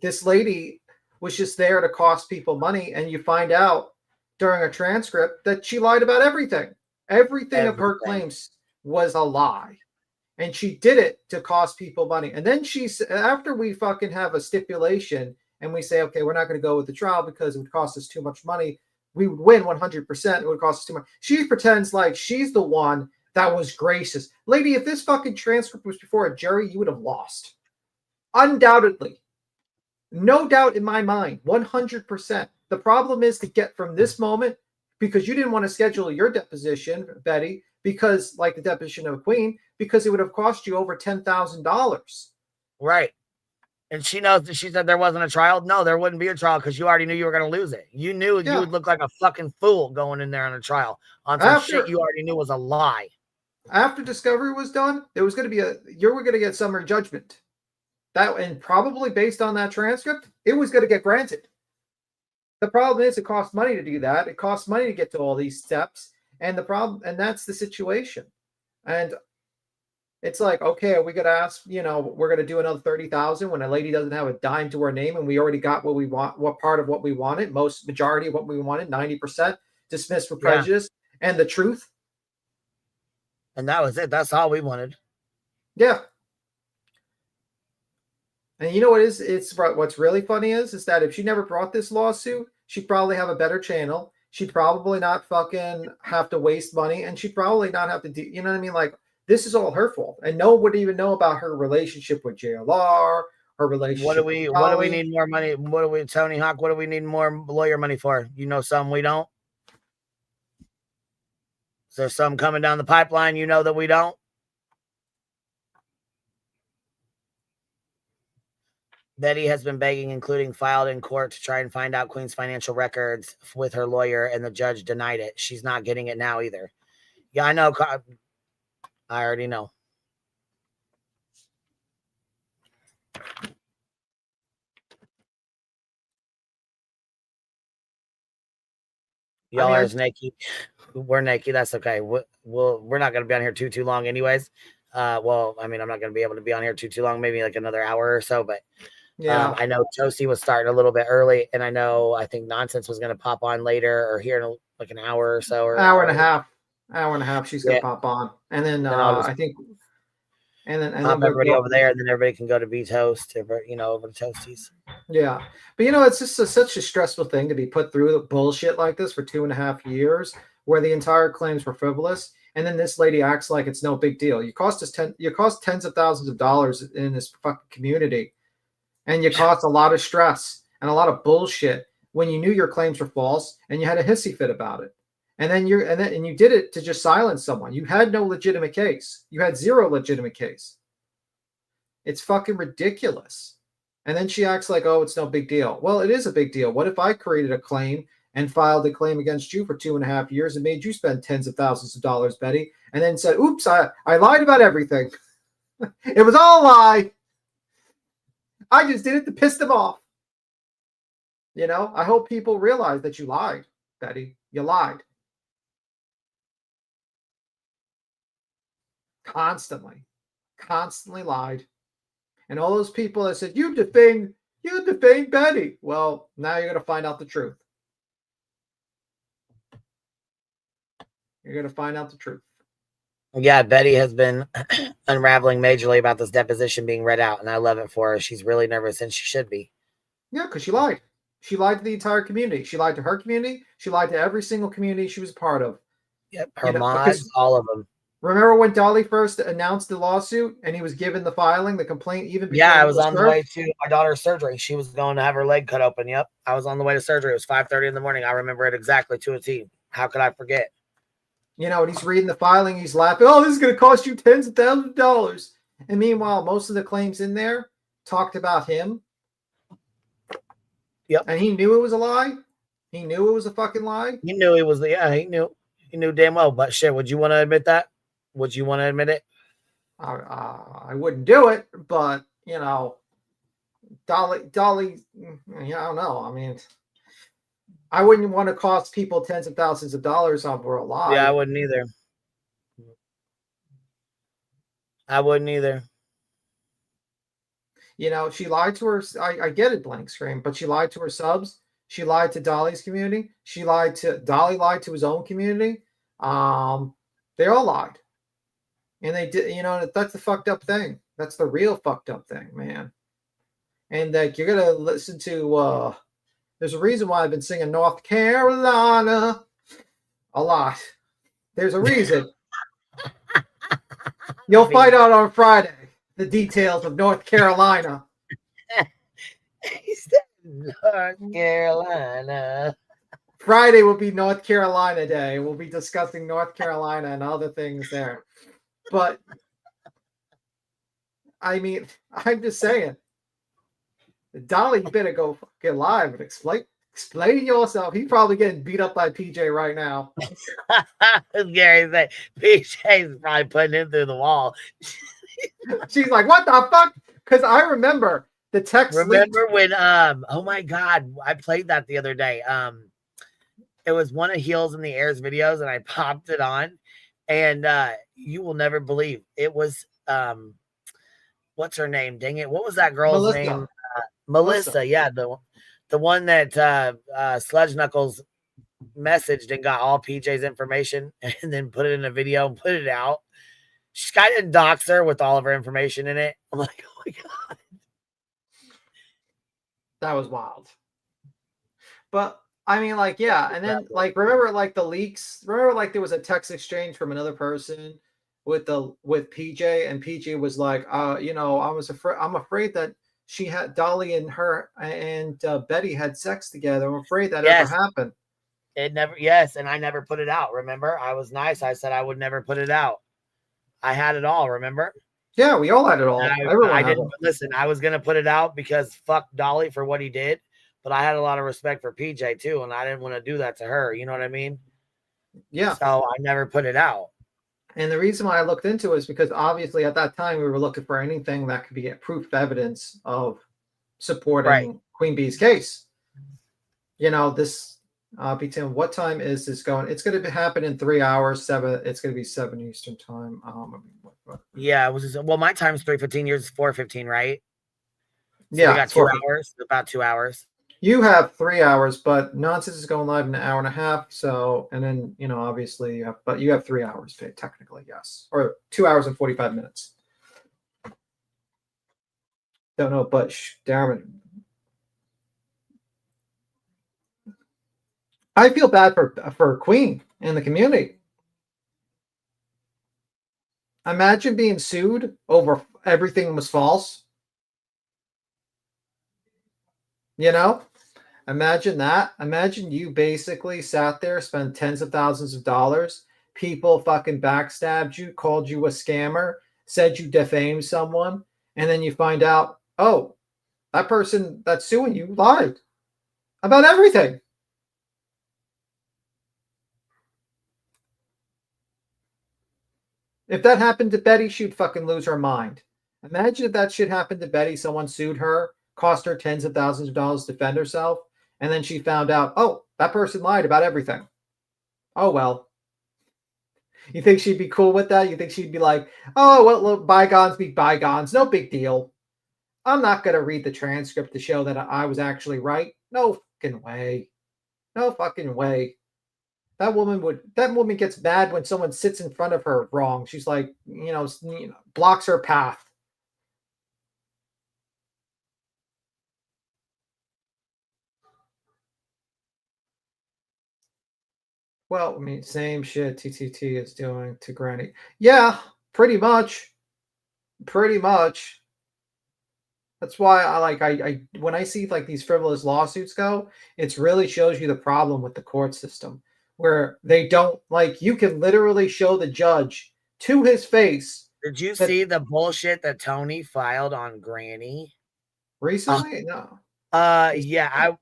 this lady was just there to cost people money, and you find out during a transcript that she lied about everything. Everything of her claims was a lie, and she did it to cost people money. And then after we fucking have a stipulation and we say, okay, we're not going to go with the trial because it would cost us too much money, we would win 100%. It would cost us too much. She pretends like she's the one that was gracious. Lady, if this fucking transcript was before a jury, you would have lost. Undoubtedly. No doubt in my mind, 100%. The problem is to get from this moment, because you didn't want to schedule your deposition, Betty, because like the deposition of a queen, because it would have cost you over $10,000. Right. And she knows that she said there wasn't a trial. No, there wouldn't be a trial because you already knew you were going to lose it. You knew you would look like a fucking fool going in there on a trial on some shit you already knew was a lie. After discovery was done, there was going to be you were going to get summary judgment. That, and probably based on that transcript, it was going to get granted. The problem is it costs money to do that. It costs money to get to all these steps. And the problem, and that's the situation. And it's like, okay, are we going to ask, we're going to do another 30,000 when a lady doesn't have a dime to her name and we already got what we want, what part of what we wanted, majority of what we wanted, 90% dismissed for prejudice and the truth. And that was it. That's all we wanted. Yeah. And you know what is? It's what's really funny is that if she never brought this lawsuit, she'd probably have a better channel. She'd probably not fucking have to waste money, and she'd probably not have to do. You know what I mean? Like, this is all her fault, and no one would even know about her relationship with JLR, her relationship. What do we need more money? Tony Hawk? What do we need more lawyer money for? You know, something we don't. Is there some coming down the pipeline? You know that we don't. Betty has been begging, including filed in court, to try and find out Queen's financial records with her lawyer, and the judge denied it. She's not getting it now either. Yeah, I know. I already know. Y'all are naked. We're naked. That's okay. We're not going to be on here too long anyways. Well, I mean, I'm not going to be able to be on here too long, maybe like another hour or so, but yeah, I know Josie was starting a little bit early, and I think Nonsense was going to pop on later or here in like an hour or so, or hour and a half. She's going to pop on, and then I think, and then everybody over there, and then everybody can go to Beach Host, over to Toasties. Yeah, but it's just such a stressful thing to be put through the bullshit like this for 2.5 years, where the entire claims were frivolous, and then this lady acts like it's no big deal. You cost tens of thousands of dollars in this fucking community. And you caused a lot of stress and a lot of bullshit when you knew your claims were false and you had a hissy fit about it. And you did it to just silence someone. You had no legitimate case. You had zero legitimate case. It's fucking ridiculous. And then she acts like, oh, it's no big deal. Well, it is a big deal. What if I created a claim and filed a claim against you for 2.5 years and made you spend tens of thousands of dollars, Betty, and then said, oops, I lied about everything. It was all a lie. I just did it to piss them off. I hope people realize that you lied, Betty. You lied. Constantly lied. And all those people that said, you defamed Betty. Well, now you're going to find out the truth. You're going to find out the truth. Yeah, Betty has been unraveling majorly about this deposition being read out, and I love it for her. She's really nervous, and she should be. Yeah, because she lied. She lied to the entire community. She lied to her community. She lied to every single community she was a part of. Yep, her mods, all of them. Remember when Dolly first announced the lawsuit, and he was given the filing, the complaint, even before I was on the way to my daughter's surgery. She was going to have her leg cut open. Yep, I was on the way to surgery. It was 5:30 in the morning. I remember it exactly to a T. How could I forget? And he's reading the filing, he's laughing. Oh, this is going to cost you tens of thousands of dollars. And meanwhile, most of the claims in there talked about him. Yep. And he knew it was a lie. He knew it was a fucking lie. He knew it was he knew damn well. But shit, would you want to admit that? Would you want to admit it? I wouldn't do it, but Dolly, I don't know. I mean, I wouldn't want to cost people tens of thousands of dollars over a lie. Yeah, I wouldn't either. She lied to her. I get it, blank screen, but she lied to her subs. She lied to Dolly's community. Dolly lied to his own community. They all lied. And they did, that's the fucked up thing. That's the real fucked up thing, man. And that you're going to listen to, there's a reason why I've been singing North Carolina a lot. There's a reason. You'll find out on Friday the details of North Carolina. North Carolina. Friday will be North Carolina Day. We'll be discussing North Carolina and other things there. But, I mean, I'm just saying. Dolly, you better go get live and explain yourself. He's probably getting beat up by PJ right now. Gary said PJ's probably putting him through the wall. She's like, what the fuck? Because I remember the text. Remember when oh my god, I played that the other day. It was one of Heels in the Air's videos, and I popped it on, and you will never believe it was what's her name? Dang it, what was that girl's Melissa. name? Melissa. Yeah, the one that Sludge Knuckles messaged and got all PJ's information and then put it in a video and put it out. Sky didn't dox her with all of her information in it. I'm like, oh my god. That was wild. But I mean, like, yeah, and then like remember like the leaks. Remember like there was a text exchange from another person with PJ, and PJ was like, you know, I'm afraid that she had Dolly and her and Betty had sex together. I'm afraid that ever happened. It never, yes, and I never put it out. Remember, I was nice. I said I would never put it out. I had it all. Remember? Yeah, we all had it all. I didn't listen. I was gonna put it out because fuck Dolly for what he did, but I had a lot of respect for PJ too, and I didn't want to do that to her. You know what I mean? Yeah. So I never put it out. And the reason why I looked into it is because obviously at that time we were looking for anything that could be proof evidence of supporting Queen Bee's case. You know, this between what time is this going? It's going to happen in 3 hours. 7. It's going to be 7 Eastern time. Yeah, it was well. My time's 3:15. Yours is 4:15, right? So yeah, we got 2 hours. About 2 hours. You have 3 hours, but Nonsense is going live in an hour and a half. So, and then you know, obviously, but you have 3 hours technically, yes, or 2 hours and 45 minutes. Don't know, but Darren. I feel bad for Queen and the community. Imagine being sued over everything was false. You know, imagine that. Imagine you basically sat there, spent tens of thousands of dollars. People fucking backstabbed you, called you a scammer, said you defamed someone, and then you find out, oh, that person that's suing you lied about everything. If that happened to Betty, she'd fucking lose her mind. Imagine if that shit happened to Betty. Someone sued her, cost her tens of thousands of dollars to defend herself, and then she found out, oh, that person lied about everything. Oh, well. You think she'd be cool with that? You think she'd be like, oh, well, look, bygones be bygones. No big deal. I'm not going to read the transcript to show that I was actually right. No fucking way. No fucking way. That woman gets mad when someone sits in front of her wrong. She's like, you know, blocks her path. Well, I mean, same shit TTT is doing to Granny. Yeah, pretty much. Pretty much. That's why I when I see like these frivolous lawsuits go, it really shows you the problem with the court system. Where they don't you can literally show the judge to his face. Did you see the bullshit that Tony filed on Granny recently? No. Yeah,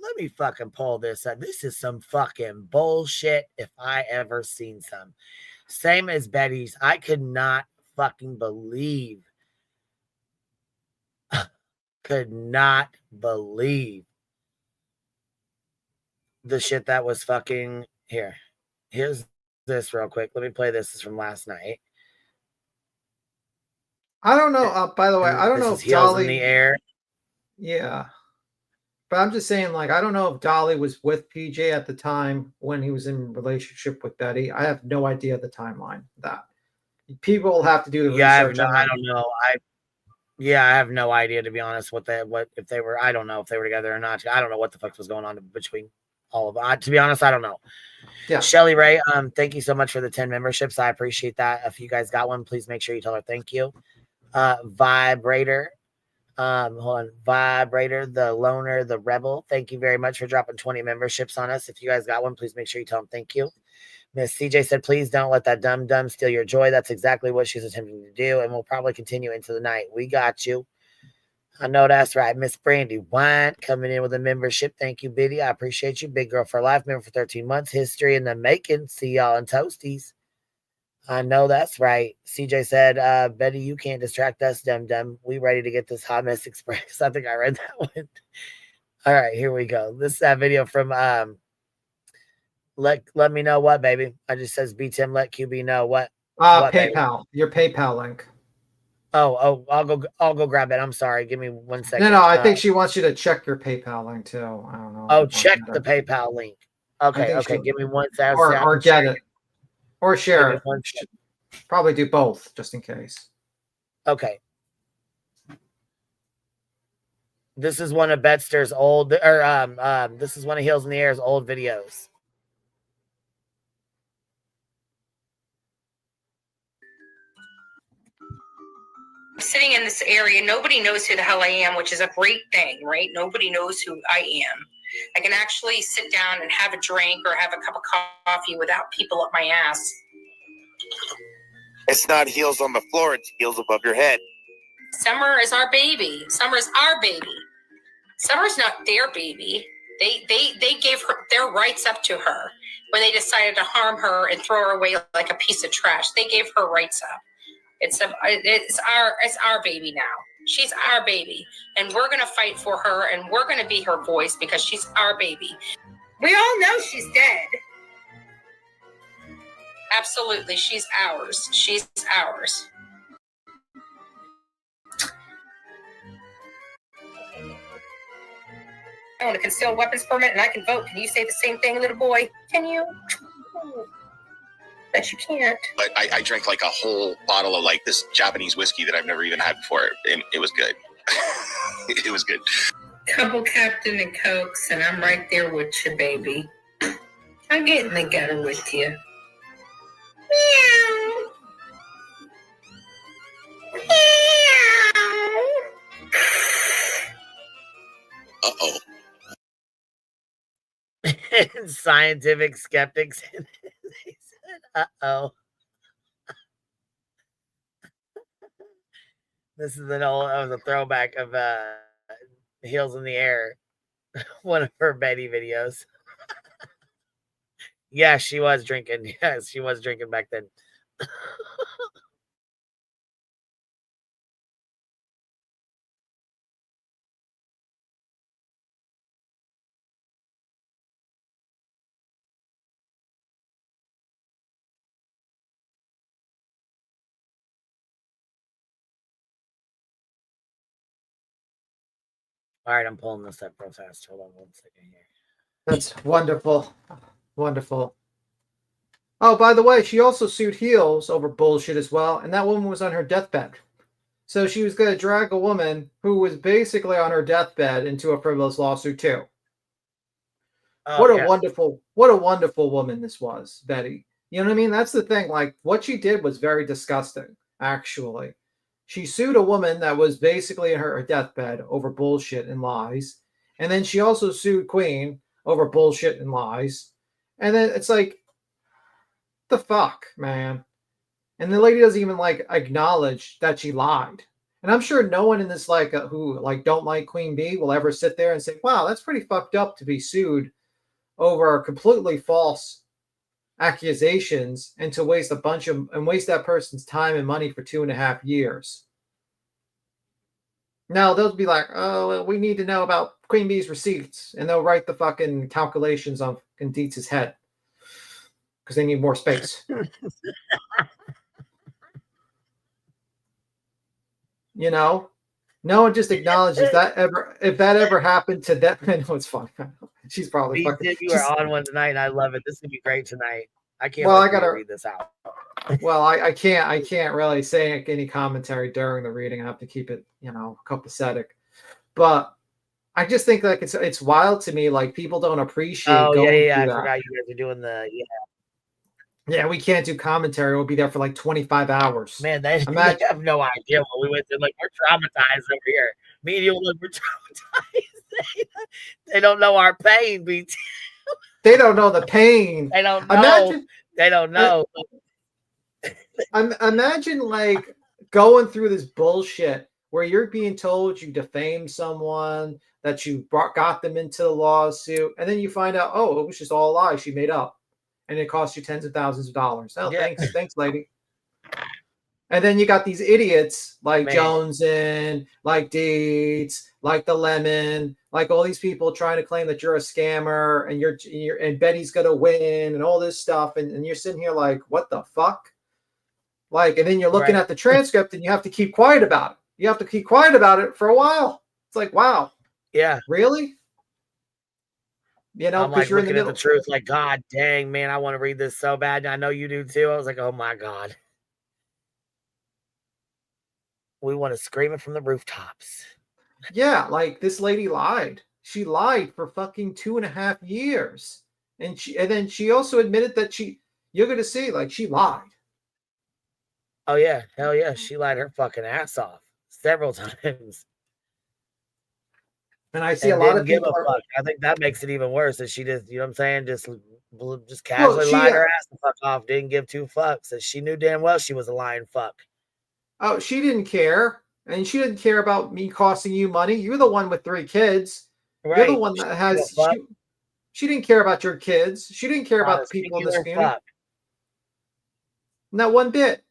let me fucking pull this up. This is some fucking bullshit if I ever seen some. Same as Betty's. I could not fucking believe. Could not believe the shit that was fucking here. Here's this real quick. Let me play this. This is from last night. I don't know. By the way, I don't know if Dolly in the air. Yeah. But I'm just saying, I don't know if Dolly was with PJ at the time when he was in relationship with Betty. I have no idea the timeline of that. People will have to do the research. I don't know. I have no idea, to be honest, what if they were. I don't know if they were together or not. I don't know what the fuck was going on between all of them. To be honest, I don't know. Yeah. Shelly Ray, thank you so much for the 10 memberships. I appreciate that. If you guys got one, please make sure you tell her thank you. Vibrator. Hold on. Vibrator, the loner, the rebel. Thank you very much for dropping 20 memberships on us. If you guys got one, please make sure you tell them thank you. Miss CJ said, please don't let that dumb steal your joy. That's exactly what she's attempting to do, and we'll probably continue into the night. We got you. I know that's right. Miss Brandy Wine coming in with a membership. Thank you, Biddy. I appreciate you. Big Girl for Life, member for 13 months. History in the making. See y'all in Toasties. I know that's right. CJ said, Betty, you can't distract us, Dem. We ready to get this hot mess express. I think I read that one. All right, here we go. This is that video from let me know what, baby. I just says B Tim, let QB know what. What, PayPal. Baby? Your PayPal link. Oh, I'll go grab it. I'm sorry. Give me 1 second. No, I think she wants you to check your PayPal link too. I don't know. Oh, check the PayPal link. Okay. Give me 1 second. Or get it. Or share it. One Probably do both, just in case. Okay. This is one of Betster's old, or this is one of Heels in the Air's old videos. Sitting in this area, nobody knows who the hell I am, which is a great thing, right? Nobody knows who I am. I can actually sit down and have a drink or have a cup of coffee without people up my ass. It's not heels on the floor, it's heels above your head. Summer is our baby. Summer's our baby. Summer's not their baby. They gave her their rights up to her when they decided to harm her and throw her away like a piece of trash. They gave her rights up. It's our baby now. She's our baby, and we're gonna fight for her, and we're gonna be her voice because she's our baby. We all know she's dead. Absolutely, she's ours. She's ours. I want a concealed weapons permit, and I can vote. Can you say the same thing, little boy? Can you? Bet you can't. But I drank like a whole bottle of like this Japanese whiskey that I've never even had before, and it was good. It was good. Couple Captain and Cokes, and I'm right there with you, baby. I'm getting together with you. Meow. Meow. Uh-oh. Scientific skeptics. They said, uh-oh. This is that was a throwback of Heels in the Air, one of her Betty videos. Yeah, she was drinking. Yes, she was drinking back then. All right, I'm pulling this up real fast. Hold on 1 second here. That's wonderful. Wonderful. Oh, by the way, she also sued Heels over bullshit as well, and that woman was on her deathbed. So she was going to drag a woman who was basically on her deathbed into a frivolous lawsuit too. Oh, what a wonderful woman this was, Betty. You know what I mean? That's the thing. Like, what she did was very disgusting, actually. She sued a woman that was basically in her deathbed over bullshit and lies. And then she also sued Queen over bullshit and lies. And then it's like, the fuck, man. And the lady doesn't even like acknowledge that she lied. And I'm sure no one in this who don't like Queen Bee will ever sit there and say, wow, that's pretty fucked up to be sued over completely false accusations and to waste waste that person's time and money for 2.5 years. Now they'll be like, oh, well, we need to know about Queen Bee's receipts, and they'll write the fucking calculations on Deetz's head because they need more space. You know, no one just acknowledges that if that ever happened to them. I know it's funny. She's probably fucking. You are on one tonight, and I love it. This is gonna be great tonight. I can't. Well, I gotta read this out. Well, I can't really say any commentary during the reading. I have to keep it, copacetic. But I just think like it's wild to me. Like people don't appreciate. Oh yeah. I that. forgot you guys are doing the Yeah, we can't do commentary. We'll be there for like 25 hours. Man, they have no idea what we went through. Like, we're traumatized over here. Me and you, look, we're traumatized. They don't know our pain, BT. They don't know the pain. They don't know. They don't know. Imagine like going through this bullshit where you're being told you defamed someone, that you got them into the lawsuit, and then you find out, oh, it was just all a lie she made up. And it cost you tens of thousands of dollars. Oh, yeah. Thanks, lady. And then you got these idiots like Man. Jones and like Deeds, like the Lemon, like all these people trying to claim that you're a scammer and you're and Betty's gonna win and all this stuff, and you're sitting here like, what the fuck? Like, and then you're looking Right. at the transcript and you have to keep quiet about it. You have to keep quiet about it for a while. It's like, wow, Yeah. really? You know, I'm because like you're in the looking at middle. the truth, like, God dang, man, I want to read this so bad. And I know you do too. I was like, oh my God. We want to scream it from the rooftops. Yeah, like this lady lied. She lied for fucking 2.5 years. And then she also admitted that you're gonna see, like, she lied. Oh yeah, hell yeah. She lied her fucking ass off several times. And I see And a lot didn't of give people a are, fuck. I think that makes it even worse. That she just, you know what I'm saying? Just casually she, lied her ass the fuck off. Didn't give two fucks. And she knew damn well she was a lying fuck. oh, she didn't care. And she didn't care about me costing you money. You're the one with 3 kids. Right. You're the one that She has didn't give a fuck. she didn't care about your kids. She didn't care Not about a the people in this singular community. fuck. Not one bit.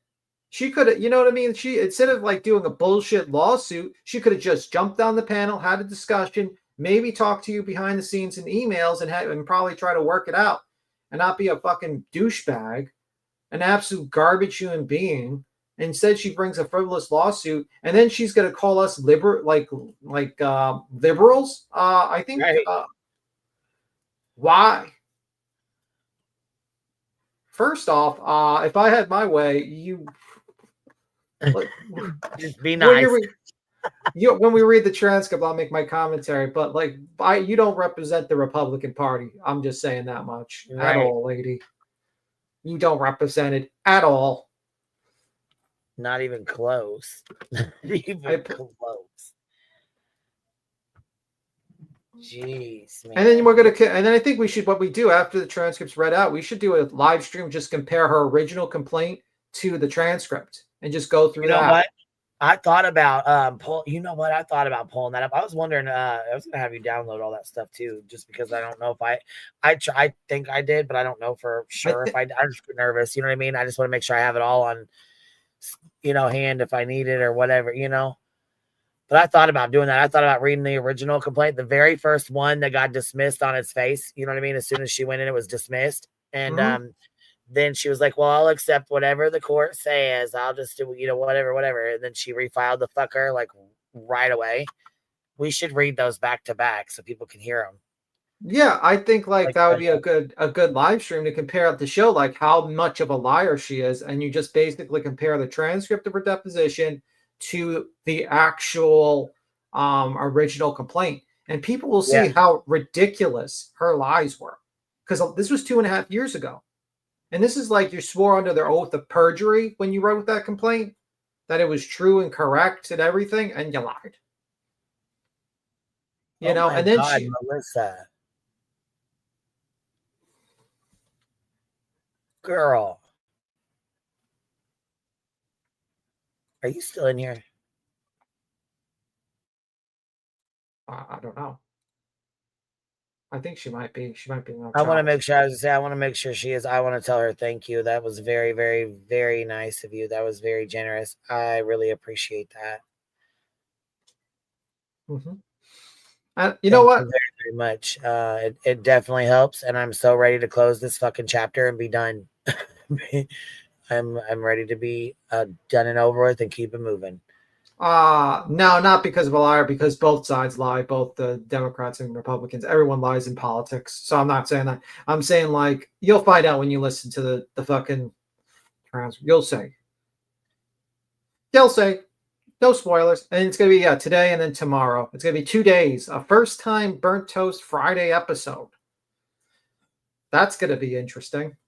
She could have, you know what I mean? She, instead of like doing a bullshit lawsuit, she could have just jumped on the panel, had a discussion, maybe talk to you behind the scenes in emails and probably try to work it out and not be a fucking douchebag, an absolute garbage human being. Instead, she brings a frivolous lawsuit, and then she's going to call us liberals. I think. Right. Why? First off, if I had my way, you just be nice. When we read the transcript, I'll make my commentary. But like, you don't represent the Republican Party. I'm just saying that much at all, lady. You don't represent it at all. Not even close. Even close. Jeez, man. And then I think we should, what we do after the transcript's read out, we should do a live stream, just compare her original complaint to the transcript and just go through that. You know what? I thought about I thought about pulling that up. I was wondering, I was gonna have you download all that stuff too, just because I don't know if I think I did, but I don't know for sure if I just get nervous. You know what I mean? I just want to make sure I have it all on, hand if I need it or whatever, But I thought about doing that. I thought about reading the original complaint, the very first one that got dismissed on its face. You know what I mean? As soon as she went in, it was dismissed. And then she was like, well, I'll accept whatever the court says. I'll just do, whatever. And then she refiled the fucker like right away. We should read those back to back so people can hear them. Yeah, I think like that would be a good live stream to compare the show, like how much of a liar she is. And you just basically compare the transcript of her deposition to the actual original complaint. And people will see how ridiculous her lies were. Because this was 2.5 years ago. And this is like you swore under their oath of perjury when you wrote that complaint, that it was true and correct and everything, and you lied. And then Melissa. Girl. Are you still in here? I don't know. I think she might be. She might be. I want to make sure. I want to make sure she is. I want to tell her thank you. That was very, very, very nice of you. That was very generous. I really appreciate that. You know what? Thank you very, very much. It definitely helps, and I'm so ready to close this fucking chapter and be done. I'm ready to be done and over with and keep it moving. No, not because of a liar, because both sides lie, both the Democrats and Republicans. Everyone lies in politics. So I'm not saying that. I'm saying like you'll find out when you listen to the fucking transcript. You'll say. They'll say. No spoilers. And it's gonna be today and then tomorrow. It's gonna be 2 days. A first time Burnt Toast Friday episode. That's gonna be interesting.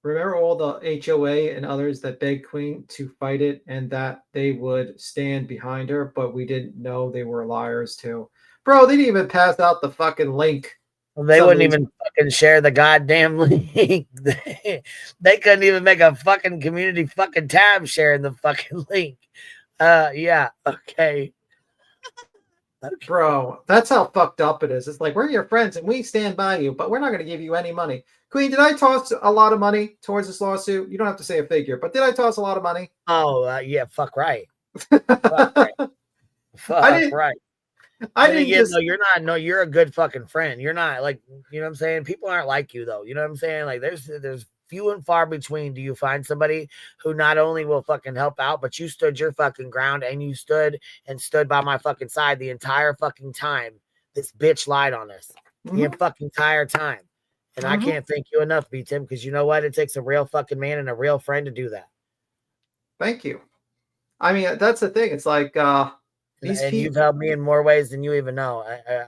Remember all the HOA and others that begged Queen to fight it and that they would stand behind her, but we didn't know they were liars too. Bro, they didn't even pass out the fucking link. Well, they wouldn't even fucking share the goddamn link. They couldn't even make a fucking community fucking tab sharing the fucking link. Yeah, okay. Bro, that's how fucked up it is. It's like, we're your friends and we stand by you, but we're not going to give you any money. Queen, did I toss a lot of money towards this lawsuit? You don't have to say a figure, but did I toss a lot of money? Oh, yeah, fuck right. Fuck right. Fuck right. I didn't again, just... No, you're not. No, you're a good fucking friend. You're not like, you know what I'm saying? People aren't like you though. You know what I'm saying? Like there's few and far between. Do you find somebody who not only will fucking help out, but you stood your fucking ground and you stood by my fucking side the entire fucking time this bitch lied on us. The fucking entire time. And I can't thank you enough, B Tim, because you know what? It takes a real fucking man and a real friend to do that. Thank you. I mean, that's the thing. It's like you've helped me in more ways than you even know.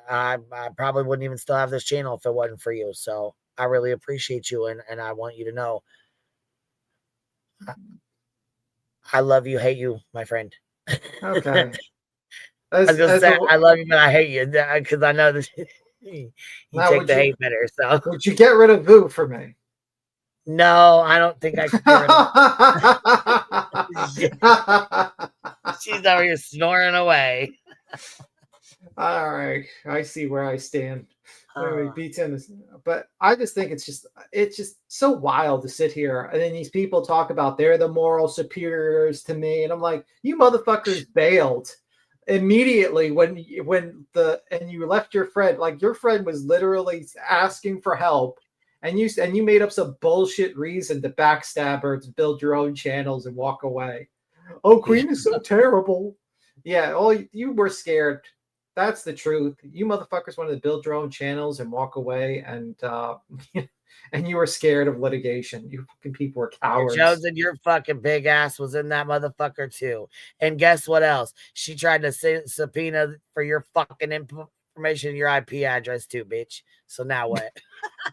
I probably wouldn't even still have this channel if it wasn't for you. So I really appreciate you, and I want you to know I love you, hate you, my friend. Okay. I was gonna say I love you, but I hate you because I know that you take the hate better. So would you get rid of Vu for me? No, I don't think I could get rid of She's over here snoring away. All right. I see where I stand. Anyway, but I just think it's just so wild to sit here and then these people talk about they're the moral superiors to me. And I'm like, you motherfuckers bailed immediately when you left your friend. Like your friend was literally asking for help. And you made up some bullshit reason to backstab her to build your own channels and walk away. Oh, Queen is so terrible. Yeah, you were scared. That's the truth. You motherfuckers wanted to build your own channels and walk away, and and you were scared of litigation. You fucking people were cowards. Jones and your fucking big ass was in that motherfucker too. And guess what else? She tried to subpoena for your fucking information, your IP address too, bitch. So now what?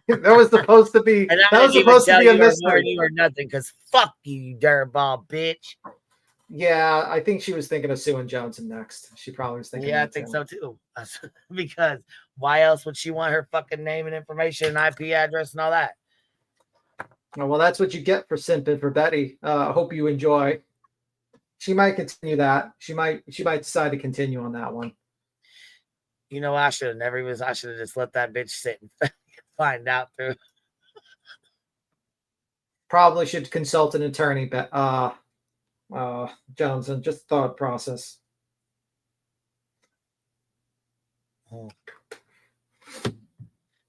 That was supposed to be. That was supposed to be a mystery. You or nothing, because fuck you, you dirtball bitch. Yeah, I think she was thinking of suing Johnson next. She probably was thinking. Yeah, I think so too. Because why else would she want her fucking name and information and IP address and all that? Oh, well, that's what you get for simping for Betty. I hope you enjoy. She might continue that. She might decide to continue on that one. You know, I should have just let that bitch sit and find out through. Probably should consult an attorney, but Johnson, just thought process.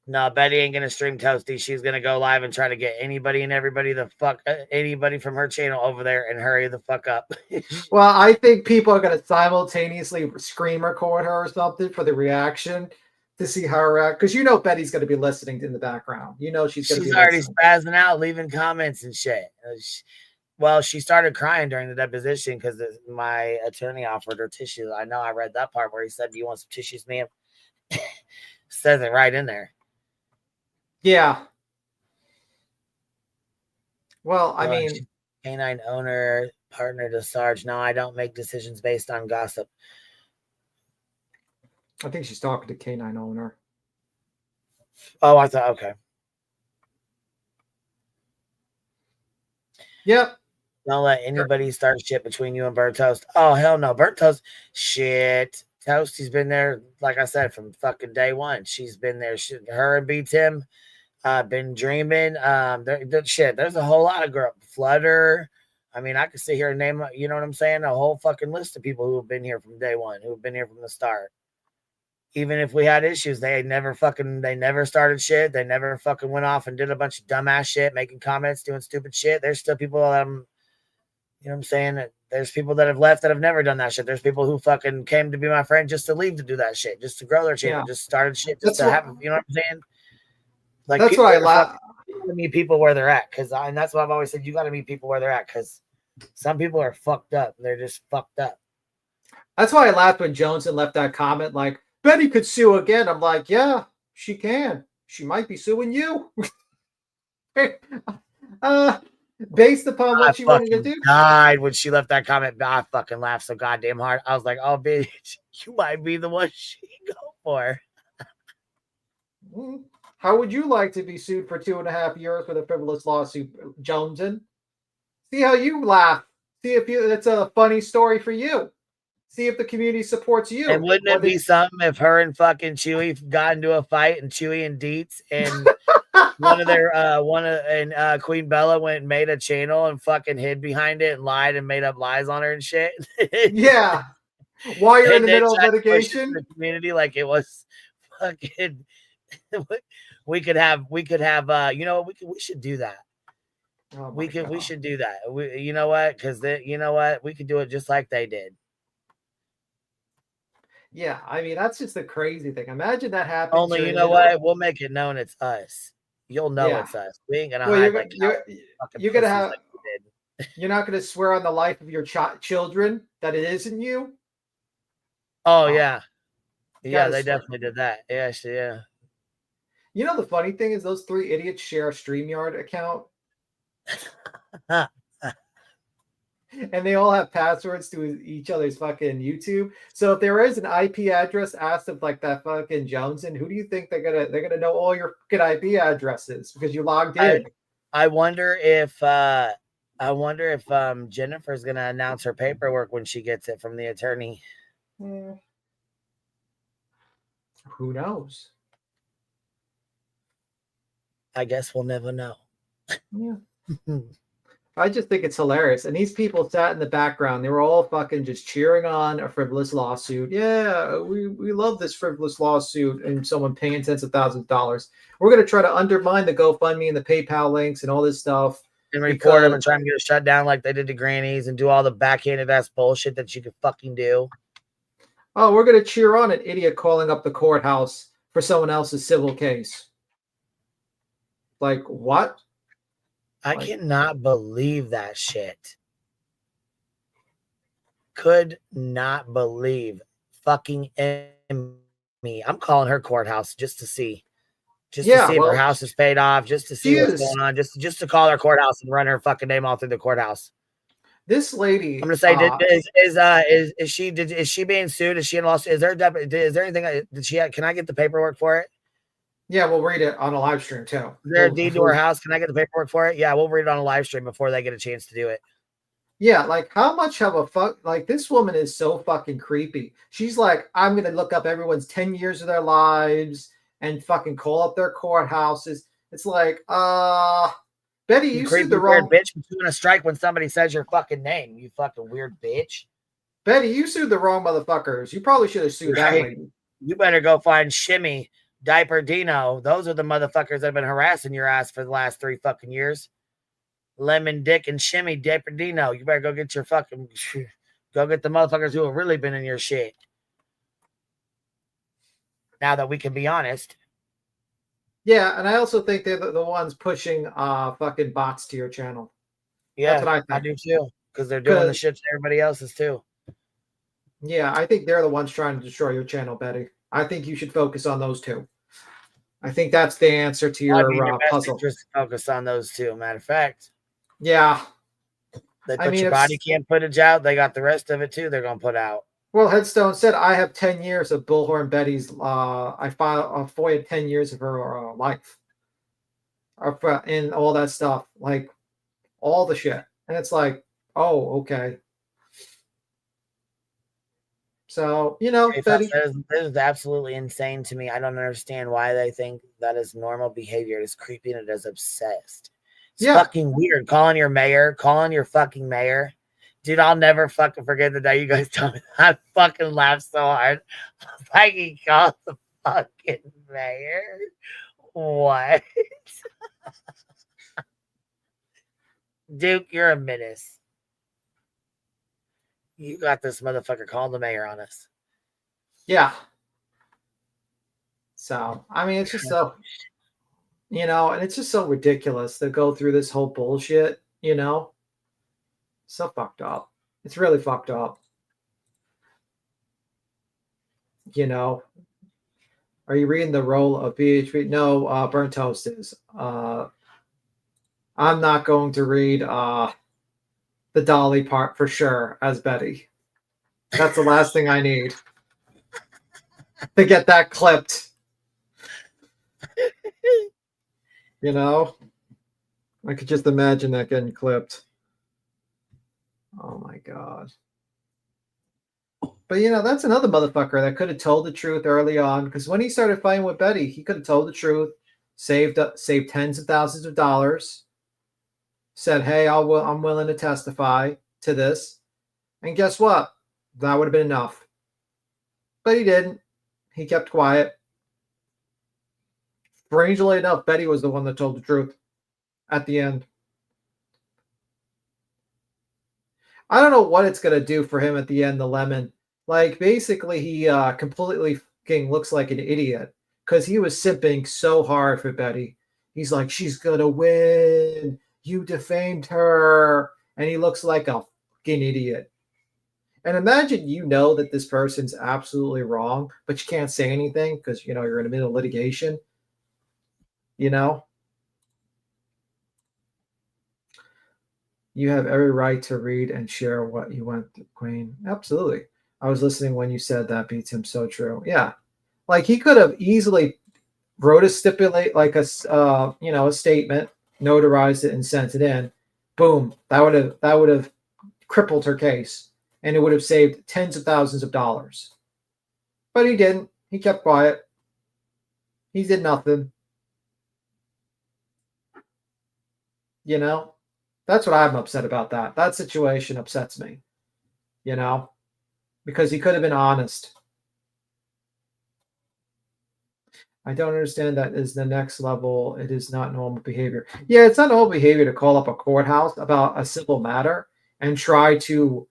No, Betty ain't gonna stream Toasty. She's gonna go live and try to get anybody and everybody anybody from her channel over there and hurry the fuck up. Well, I think people are gonna simultaneously screen record her or something for the reaction to see how her react. Because you know Betty's gonna be listening in the background. You know she's already spazzing out, leaving comments and shit. Well, she started crying during the deposition because my attorney offered her tissues. I know I read that part where he said, "Do you want some tissues, ma'am?" Says it right in there. Yeah. Well, I mean, canine owner, partner to Sarge. No, I don't make decisions based on gossip. I think she's talking to canine owner. Oh, I thought, okay. Yep. Don't let anybody start shit between you and Bert Toast. Oh, hell no. Bert Toast, shit. Toasty's been there, like I said, from fucking day one. She's been there. Her and B Tim been dreaming. Shit, there's a whole lot of girls. Flutter. I mean, I could sit here and name, you know what I'm saying? A whole fucking list of people who have been here from day one, who have been here from the start. Even if we had issues, they never started shit. They never fucking went off and did a bunch of dumbass shit, making comments, doing stupid shit. There's still people that you know what I'm saying? There's people that have left that have never done that shit. There's people who fucking came to be my friend just to leave to do that shit, just to grow their channel, just started shit, just to have, you know what I'm saying? Like, that's what I laugh. You gotta meet people where they're at, and that's what I've always said. You got to meet people where they're at, because some people are fucked up. They're just fucked up. That's why I laughed when Johnson left that comment, like, Betty could sue again. I'm like, yeah, she can. She might be suing you. Based upon what she wanted to do. Died when she left that comment. I fucking laughed so goddamn hard. I was like, oh, bitch, you might be the one she go for. How would you like to be sued for 2.5 years with a frivolous lawsuit, Joneson? See how you laugh. See if that's a funny story for you. See if the community supports you. And wouldn't it be something if her and fucking Chewy got into a fight and Chewy and Deets and Queen Bella went and made a channel and fucking hid behind it and lied and made up lies on her and shit? Yeah. While you're in the middle of litigation, the community like it was fucking. we could have. You know, we should do that. Oh we should do that. You know what? Because you know what? We could do it just like they did. Yeah, I mean that's just the crazy thing. Imagine that happens. Only you know what? We'll make it known it's us. You'll know it's us. We ain't gonna hide you're gonna have. Like you're not gonna swear on the life of your children that it isn't you. Oh yeah, yeah. They definitely did that. Yes, yeah. You know the funny thing is those 3 idiots share a StreamYard account. And they all have passwords to each other's fucking YouTube. So if there is an IP address asked of like that fucking Joneson, who do you think they're gonna know all your fucking IP addresses because you logged in? I wonder if Jennifer's gonna announce her paperwork when she gets it from the attorney. Who knows? I guess we'll never know. Yeah. I just think it's hilarious. And these people sat in the background. They were all fucking just cheering on a frivolous lawsuit. Yeah, we love this frivolous lawsuit and someone paying tens of thousands of dollars. We're going to try to undermine the GoFundMe and the PayPal links and all this stuff. And report them and try and get it shut down like they did to Granny's and do all the backhanded ass bullshit that you could fucking do. Oh, we're going to cheer on an idiot calling up the courthouse for someone else's civil case. Like, what? I cannot believe that shit. Could not believe fucking me. I'm calling her courthouse just to see. Just to see if her house is paid off, just to see what's going on, just to call her courthouse and run her fucking name all through the courthouse. This lady, I'm gonna say, is she being sued? Is she in lawsuit? Is there anything? Can I get the paperwork for it? Yeah, we'll read it on a live stream too. Is there a deed to her house? Can I get the paperwork for it? Yeah, we'll read it on a live stream before they get a chance to do it. Yeah, like how much of a fuck? Like this woman is so fucking creepy. She's like, I'm gonna look up everyone's 10 years of their lives and fucking call up their courthouses. It's like, Betty, you sued the wrong bitch. You're gonna strike when somebody says your fucking name. You fucking weird bitch. Betty, you sued the wrong motherfuckers. You probably should have sued that lady. You better go find Shimmy, Diaper Dino. Those are the motherfuckers that have been harassing your ass for the last 3 fucking years. Lemon Dick and Shimmy, Diaper Dino. You better go get the motherfuckers who have really been in your shit. Now that we can be honest. Yeah, and I also think they're the ones pushing fucking bots to your channel. Yeah, that's what I think. I do too. Because they're doing the shit to everybody else's too. Yeah, I think they're the ones trying to destroy your channel, Betty. I think you should focus on those two. I think that's the answer to your puzzle. Just focus on those two. Matter of fact. Yeah. They put your body cam footage out. They got the rest of it too. They're gonna put out. Well, Headstone said I have 10 years of Bullhorn Betty's. I filed a FOIA 10 years of her life, and all that stuff, like all the shit. And it's like, oh, okay. So, Betty. This is absolutely insane to me. I don't understand why they think that is normal behavior. It is creepy and it is obsessed. It's fucking weird. Calling your fucking mayor. Dude, I'll never fucking forget the day you guys told me that. I fucking laughed so hard. Fucking called the fucking mayor. What? Duke, you're a menace. You got this motherfucker calling the mayor on us. Yeah. So, I mean, it's just so, and it's just so ridiculous to go through this whole bullshit, So fucked up. It's really fucked up. Are you reading the role of BHP? No, Burnt Toast is. I'm not going to read the Dolly part for sure as Betty. That's the last thing I need to get that clipped. I could just imagine that getting clipped. Oh my God. But you know, that's another motherfucker that could have told the truth early on. Because when he started fighting with Betty, he could have told the truth, saved tens of thousands of dollars, said, "Hey, I'm willing to testify to this," and guess what? That would have been enough. But he didn't. He kept quiet. Strangely enough, Betty was the one that told the truth at the end. I don't know what it's going to do for him at the end, the lemon. Like, basically, he completely fucking looks like an idiot because he was simping so hard for Betty. He's like, she's going to win. You defamed her. And he looks like a fucking idiot. And imagine you know that this person's absolutely wrong, but you can't say anything because, you know, you're in the middle of litigation. You know? You have every right to read and share what you went through, Queen. Absolutely. I was listening when you said that. Beats him. So true. Yeah. Like he could have easily wrote a stipulate, like a, a statement, notarized it and sent it in. Boom. That would have crippled her case and it would have saved tens of thousands of dollars. But he didn't. He kept quiet. He did nothing. You know? That's what I'm upset about that. That situation upsets me, you know, because he could have been honest. I don't understand that is the next level. It is not normal behavior. Yeah, it's not normal behavior to call up a courthouse about a civil matter and try to,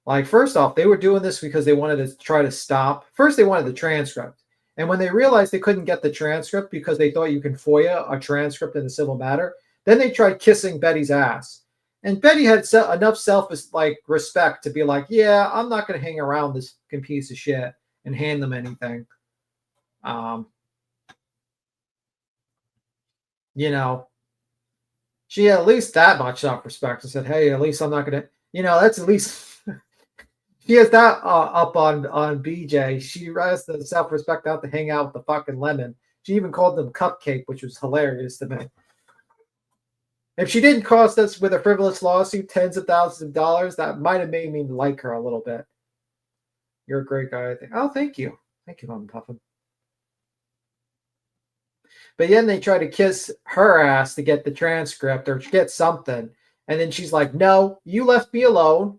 like, first off, they were doing this because they wanted to try to stop. First, they wanted the transcript. And when they realized they couldn't get the transcript because they thought you can FOIA a transcript in a civil matter, then they tried kissing Betty's ass. And Betty had enough respect to be like, yeah, I'm not going to hang around this piece of shit and hand them anything. You know, she had at least that much self-respect and said, hey, at least I'm not going to, you know, that's at least, she has that up on BJ. She has the self-respect out to hang out with the fucking lemon. She even called them cupcake, which was hilarious to me. If she didn't cost us with a frivolous lawsuit tens of thousands of dollars, that might have made me like her a little bit. You're a great guy, I think. Oh, thank you. Thank you, Mom Puffin. But then they try to kiss her ass to get the transcript or get something. And then she's like, no, you left me alone.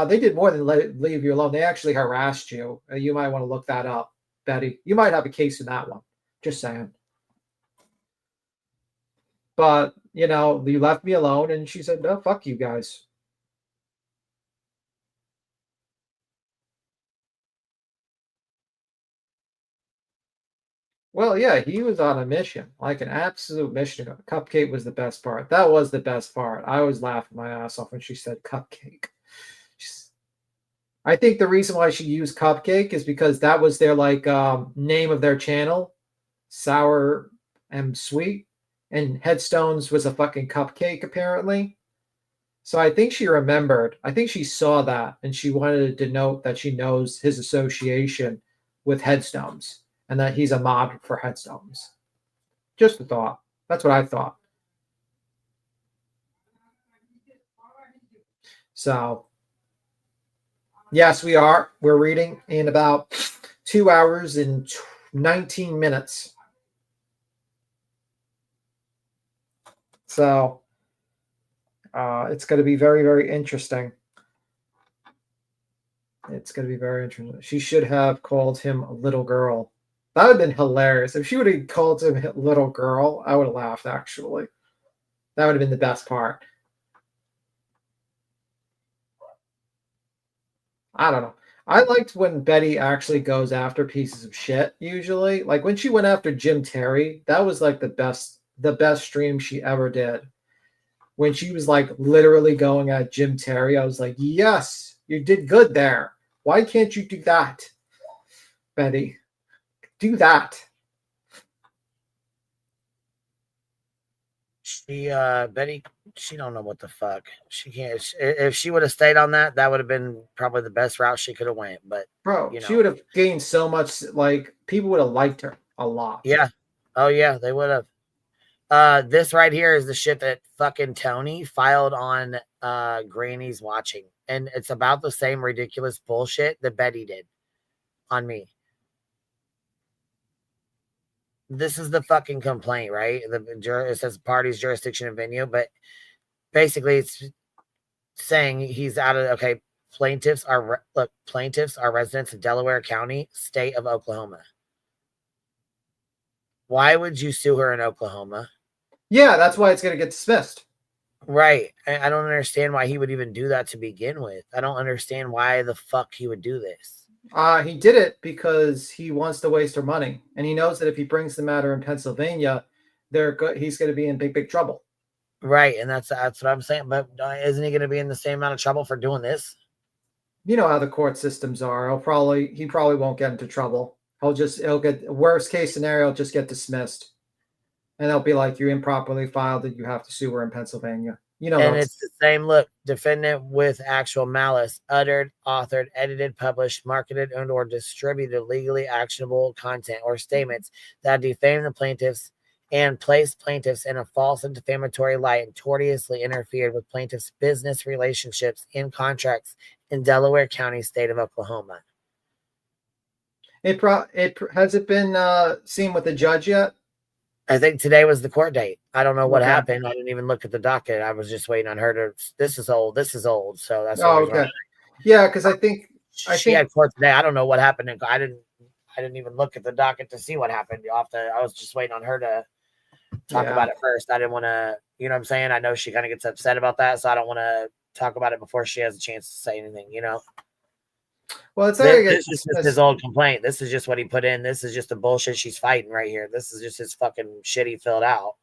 They did more than leave you alone. They actually harassed you. You might want to look that up, Betty. You might have a case in that one. Just saying. But, you know, you left me alone. And she said, no, fuck you guys. Well, yeah, he was on a mission, like an absolute mission. Cupcake was the best part. That was the best part. I was laughing my ass off when she said cupcake. I think the reason why she used cupcake is because that was their name of their channel, Sour and Sweet. And Headstones was a fucking cupcake, apparently. So I think she remembered. I think she saw that, and she wanted to denote that she knows his association with Headstones, and that he's a mod for Headstones. Just a thought. That's what I thought. So, yes, we are. We're reading in about 2 hours and 19 minutes. So it's going to be very, very interesting. It's going to be very interesting. She should have called him a little girl. That would have been hilarious. If she would have called him a little girl, I would have laughed, actually. That would have been the best part. I don't know. I liked when Betty actually goes after pieces of shit, usually. Like when she went after Jim Terry, that was like the best stream she ever did. When she was like literally going at Jim Terry, I was like, yes, you did good there. Why can't you do that, Betty? Do that. Betty, she don't know what the fuck. She can't. If she would have stayed on that, that would have been probably the best route she could have went. But bro, she would have gained so much. Like people would have liked her a lot. Yeah. Oh yeah, they would have. This right here is the shit that fucking Tony filed on Granny's watching. And it's about the same ridiculous bullshit that Betty did on me. This is the fucking complaint, right? It says parties, jurisdiction, and venue, but basically it's saying he's out of, okay, plaintiffs are residents of Delaware County, state of Oklahoma. Why would you sue her in Oklahoma? Yeah, that's why it's going to get dismissed. Right. I don't understand why he would even do that to begin with. I don't understand why the fuck he would do this. He did it because he wants to waste her money. And he knows that if he brings the matter in Pennsylvania, he's going to be in big trouble. Right. And that's what I'm saying. But isn't he going to be in the same amount of trouble for doing this? You know how the court systems are. He probably won't get into trouble. He'll get, worst case scenario, just get dismissed. And they'll be like, you improperly filed it. You have to sue her in Pennsylvania. You know, and it's the same look. Defendant with actual malice, uttered, authored, edited, published, marketed, and or distributed legally actionable content or statements that defame the plaintiffs and place plaintiffs in a false and defamatory light and tortiously interfered with plaintiffs' business relationships and contracts in Delaware County, state of Oklahoma. Has it been seen with the judge yet? I think today was the court date. I don't know what happened. I didn't even look at the docket. I was just waiting on her to. This is old. So that's. Oh, okay. Yeah, because I think she had court today. I don't know what happened. I didn't even look at the docket to see what happened. I was just waiting on her to talk about it first. I didn't want to. You know what I'm saying? I know she kind of gets upset about that, so I don't want to talk about it before she has a chance to say anything. You know. Well, it's this is just his old complaint. This is just what he put in. This is just the bullshit she's fighting right here. This is just his fucking shit he filled out.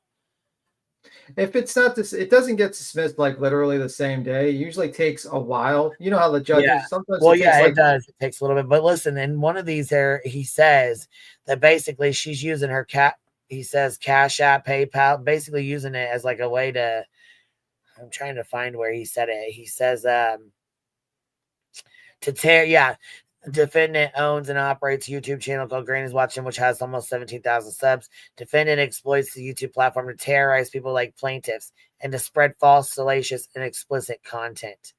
If it's not this, it doesn't get dismissed like literally the same day. It usually takes a while. You know how the judges sometimes. Well, it does. It takes a little bit. But listen, in one of these there, he says that basically she's using her he says Cash App, PayPal, basically using it as like a way to. I'm trying to find where he said it. He says defendant owns and operates a YouTube channel called Granny's Watching, which has almost 17,000 subs. Defendant exploits the YouTube platform to terrorize people like plaintiffs and to spread false, salacious, and explicit content.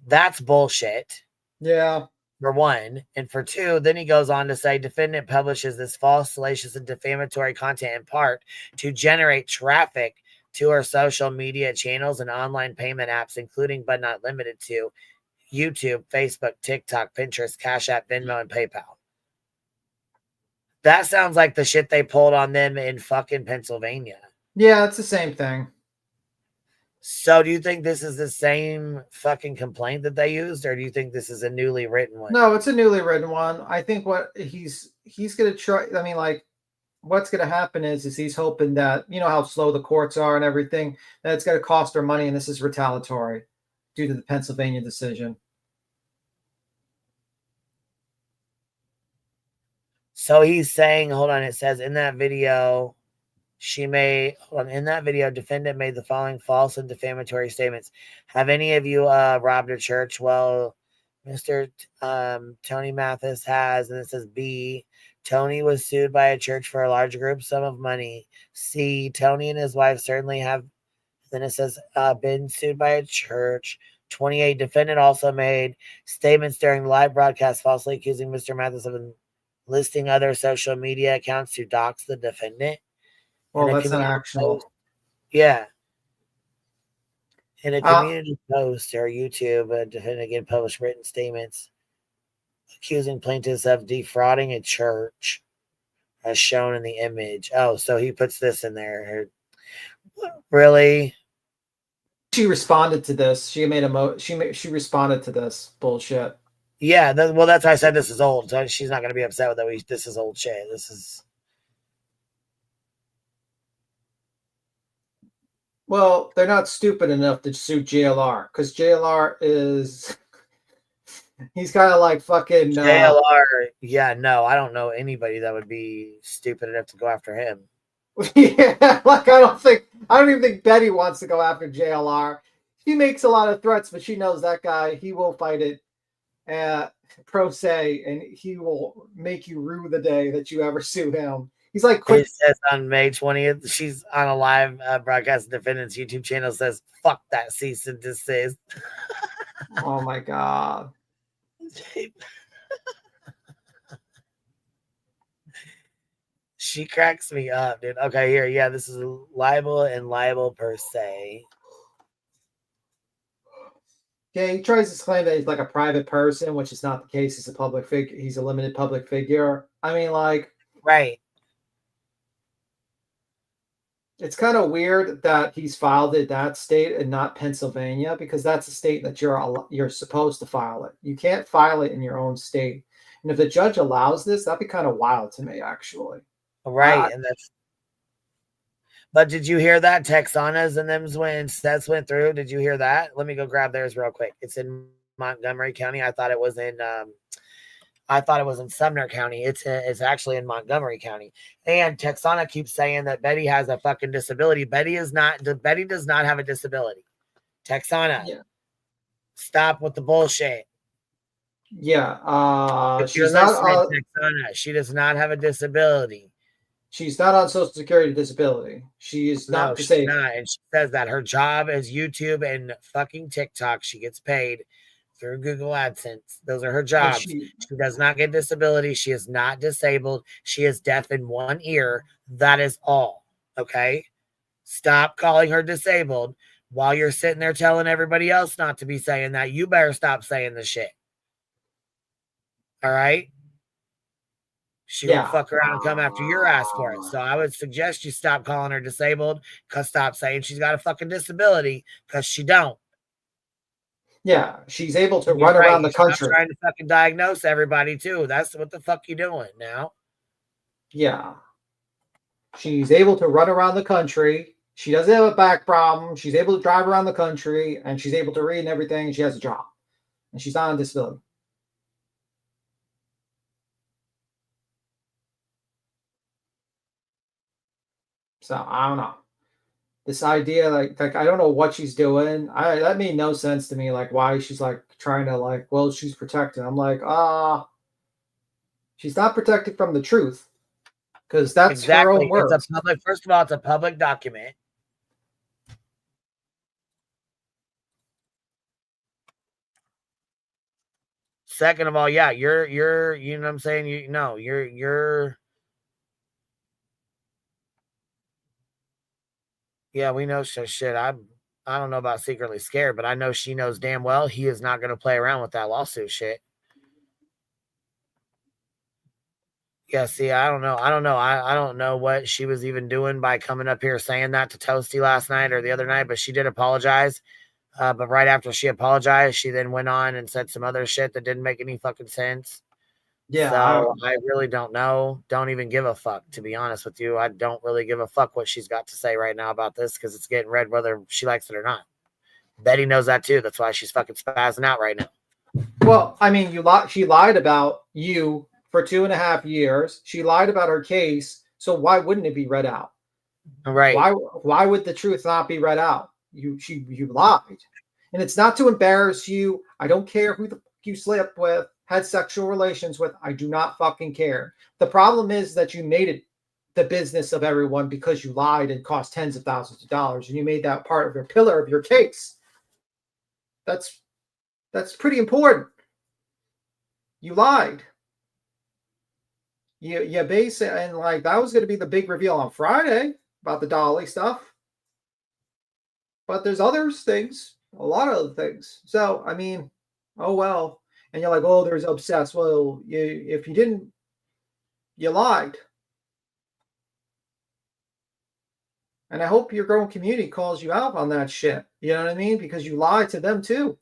That's bullshit. Yeah. For one. And for two, then he goes on to say defendant publishes this false, salacious, and defamatory content in part to generate traffic to her social media channels and online payment apps, including but not limited to YouTube, Facebook, TikTok, Pinterest, Cash App, Venmo, and PayPal. That sounds like the shit they pulled on them in fucking Pennsylvania. Yeah, it's the same thing. So do you think this is the same fucking complaint that they used, or do you think this is a newly written one? No, it's a newly written one. I think what he's going to try, I mean, like, what's going to happen is he's hoping that, you know how slow the courts are and everything, that it's going to cost her money, and this is retaliatory due to the Pennsylvania decision. So he's saying, hold on, it says in that video, defendant made the following false and defamatory statements. Have any of you robbed a church? Well, Mr. Tony Mathis has, and it says B, Tony was sued by a church for a large group sum of money. C, Tony and his wife certainly have. Then it says, been sued by a church. 28, defendant also made statements during the live broadcast falsely accusing Mr. Mathis of listing other social media accounts to dox the defendant. Well, that's not actionable. Yeah. In a community post or YouTube, a defendant again published written statements accusing plaintiffs of defrauding a church as shown in the image. Oh, so he puts this in there. Really? She responded to this. She made she responded to this bullshit. Yeah, well, that's why I said this is old. So she's not going to be upset with that. This is old shit. This is. Well, they're not stupid enough to sue JLR because JLR is. He's kind of like fucking. JLR. Yeah, no, I don't know anybody that would be stupid enough to go after him. Yeah, like I don't even think Betty wants to go after JLR. She makes a lot of threats, but she knows that guy, he will fight it pro se, and he will make you rue the day that you ever sue him. He's like, it says on May 20th, she's on a live broadcast. Defendant's YouTube channel says, fuck that cease and desist. Oh my god. She cracks me up, dude. Okay, here, yeah, this is libel and libel per se. Yeah, he tries to claim that he's like a private person, which is not the case. He's a public figure. He's a limited public figure. I mean, like, right. It's kind of weird that he's filed it that state and not Pennsylvania, because that's a state that you're supposed to file it. You can't file it in your own state. And if the judge allows this, that'd be kind of wild to me, actually. Right, and that's. But did you hear that Texanas and them's when sets went through? Did you hear that? Let me go grab theirs real quick. It's in Montgomery County. I thought it was in. I thought it was in Sumner County. It's actually in Montgomery County. And Texana keeps saying that Betty has a fucking disability. Betty does not have a disability. Texana, stop with the bullshit. Yeah, If you're listening, Texana, she does not have a disability. She's not on Social Security disability. She is not disabled. She's not. And she says that her job is YouTube and fucking TikTok. She gets paid through Google AdSense. Those are her jobs. She does not get disability. She is not disabled. She is deaf in one ear. That is all. Okay? Stop calling her disabled while you're sitting there telling everybody else not to be saying that. You better stop saying the shit. All right? She will fuck around and come after your ass for it. So I would suggest you stop calling her disabled, because stop saying she's got a fucking disability, because she don't. Yeah, she's able to run around the country. Stop trying to fucking diagnose everybody too. That's what the fuck you doing now. Yeah. She's able to run around the country. She doesn't have a back problem. She's able to drive around the country, and she's able to read and everything. She has a job, and she's not on disability. So I don't know. This idea, like I don't know what she's doing. That made no sense to me. Like, why she's like trying to like, well, she's protected. I'm like, she's not protected from the truth, because that's her own words. It's a public. First of all, it's a public document. Second of all, yeah, you're you know what I'm saying? You're yeah, we know shit. I don't know about secretly scared, but I know she knows damn well he is not going to play around with that lawsuit shit. Yeah, see, I don't know. I don't know what she was even doing by coming up here saying that to Toasty last night or the other night, but she did apologize. But right after she apologized, she then went on and said some other shit that didn't make any fucking sense. Yeah. So I really don't know. Don't even give a fuck, to be honest with you. I don't really give a fuck what she's got to say right now about this, because it's getting read whether she likes it or not. Betty knows that too. That's why she's fucking spazzing out right now. Well, I mean, she lied about you for 2.5 years. She lied about her case. So why wouldn't it be read out? Right. Why would the truth not be read out? You lied. And it's not to embarrass you. I don't care who the fuck you slept with, had sexual relations with. I do not fucking care. The problem is that you made it the business of everyone because you lied and cost tens of thousands of dollars, and you made that part of your pillar of your case. That's pretty important. You lied. You base it, and like that was going to be the big reveal on Friday about the Dolly stuff. But there's other things, a lot of other things. So I mean, oh well. And you're like, oh, there's obsessed. Well, if you didn't, you lied. And I hope your growing community calls you out on that shit. You know what I mean? Because you lied to them too.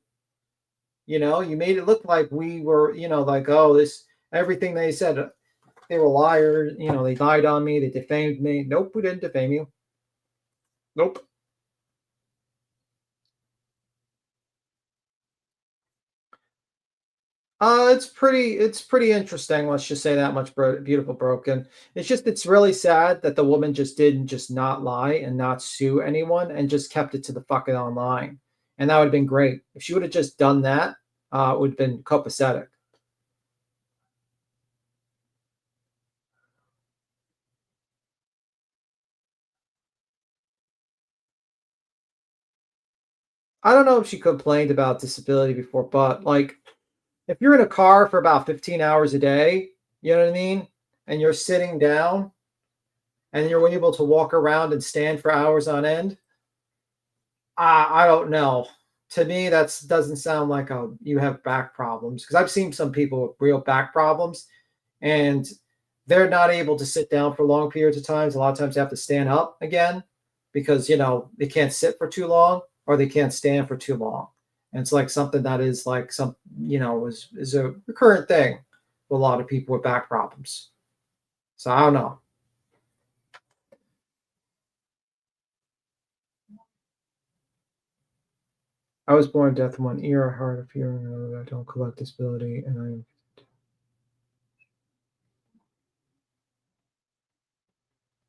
You know, you made it look like we were, like, oh, this, everything they said, they were liars. They lied on me. They defamed me. Nope, we didn't defame you. Nope. It's pretty interesting. Let's just say that much. Beautiful Broken. It's really sad that the woman just didn't just not lie and not sue anyone and just kept it to the fucking online. And that would have been great. If she would have just done that, it would have been copacetic. I don't know if she complained about disability before, but like if you're in a car for about 15 hours a day, you know what I mean? And you're sitting down and you're able to walk around and stand for hours on end. I don't know. To me, that doesn't sound like you have back problems, because I've seen some people with real back problems and they're not able to sit down for long periods of times. A lot of times they have to stand up again because, they can't sit for too long or they can't stand for too long. And it's like something that is like is a recurrent thing with a lot of people with back problems. So I don't know. I was born deaf in one ear, hard of hearing, I don't collect disability, and I.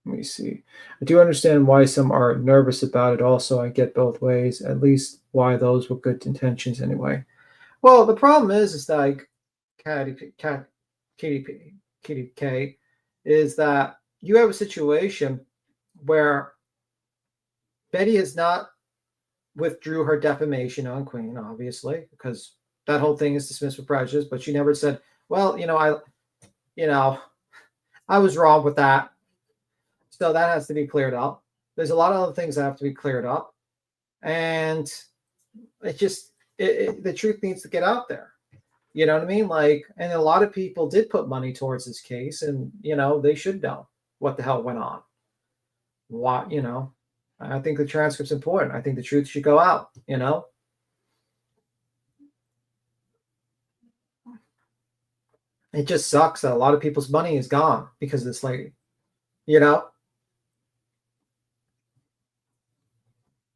Let me see. I do understand why some are nervous about it. Also, I get both ways. At least why those with good intentions, anyway. Well, the problem is that like Katie K, is that you have a situation where Betty has not withdrew her defamation on Queen, obviously, because that whole thing is dismissed with prejudice. But she never said, "Well, I was wrong with that." So that has to be cleared up. There's a lot of other things that have to be cleared up, and the truth needs to get out there. You know what I mean? Like, and a lot of people did put money towards this case, and they should know what the hell went on. What I think the transcript's important. I think the truth should go out. It just sucks that a lot of people's money is gone because of this lady.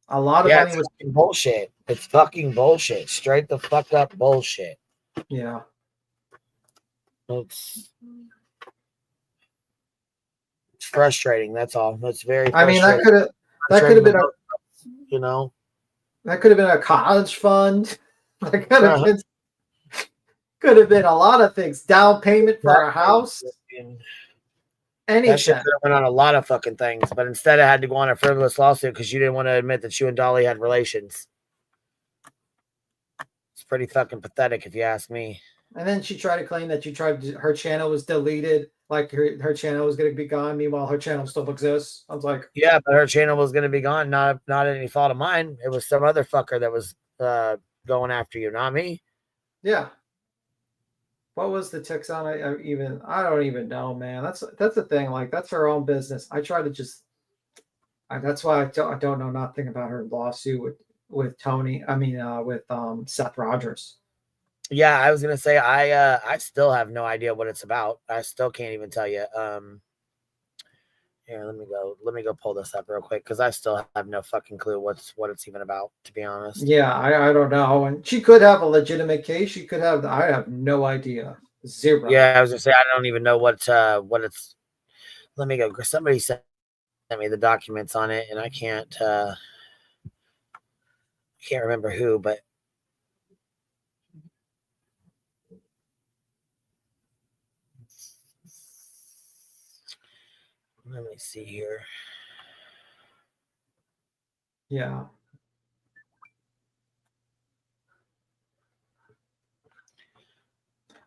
A lot of money was bullshit. It's fucking bullshit. Straight the fuck up bullshit. Yeah. It's frustrating. That's all. That's very frustrating. I mean, that could have been that could have been a college fund. That could have been a lot of things. Down payment for a house. Anything. That shit could have went on a lot of fucking things, but instead I had to go on a frivolous lawsuit because you didn't want to admit that you and Dolly had relations. It's pretty fucking pathetic if you ask me. And then she tried to claim that her channel was deleted, like her channel was going to be gone. Meanwhile, her channel still exists. I was like, yeah, but her channel was going to be gone. Not any fault of mine. It was some other fucker that was going after you, not me. Yeah. What was the ticks on? I don't even know, man. That's the thing. Like, that's her own business. I try to that's why I don't know nothing about her lawsuit with Tony. I mean, with Seth Rogers. Yeah, I was gonna say I still have no idea what it's about. I still can't even tell you. Here, let me go pull this up real quick because I still have no fucking clue what it's even about, to be honest. Yeah, I don't know. And she could have a legitimate case. She could have. I have no idea. Zero. Yeah, I was gonna say I don't even know what it's. Let me go. Somebody sent me the documents on it, and I can't remember who, but. Let me see here. Yeah.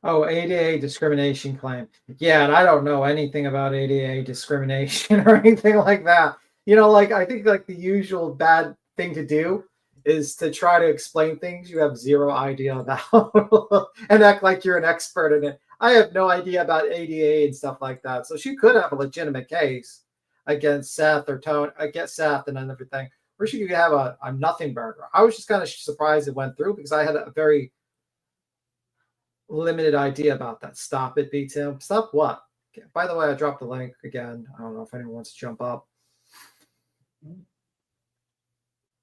Oh, ADA discrimination claim. Yeah, and I don't know anything about ADA discrimination or anything like that. I think like the usual bad thing to do is to try to explain things you have zero idea about and act like you're an expert in it. I have no idea about ADA and stuff like that. So she could have a legitimate case against Seth or Tony, against Seth and everything, or she could have a nothing burger. I was just kind of surprised it went through because I had a very limited idea about that. Stop it, beats him. Stop what? Okay. By the way, I dropped the link again. I don't know if anyone wants to jump up.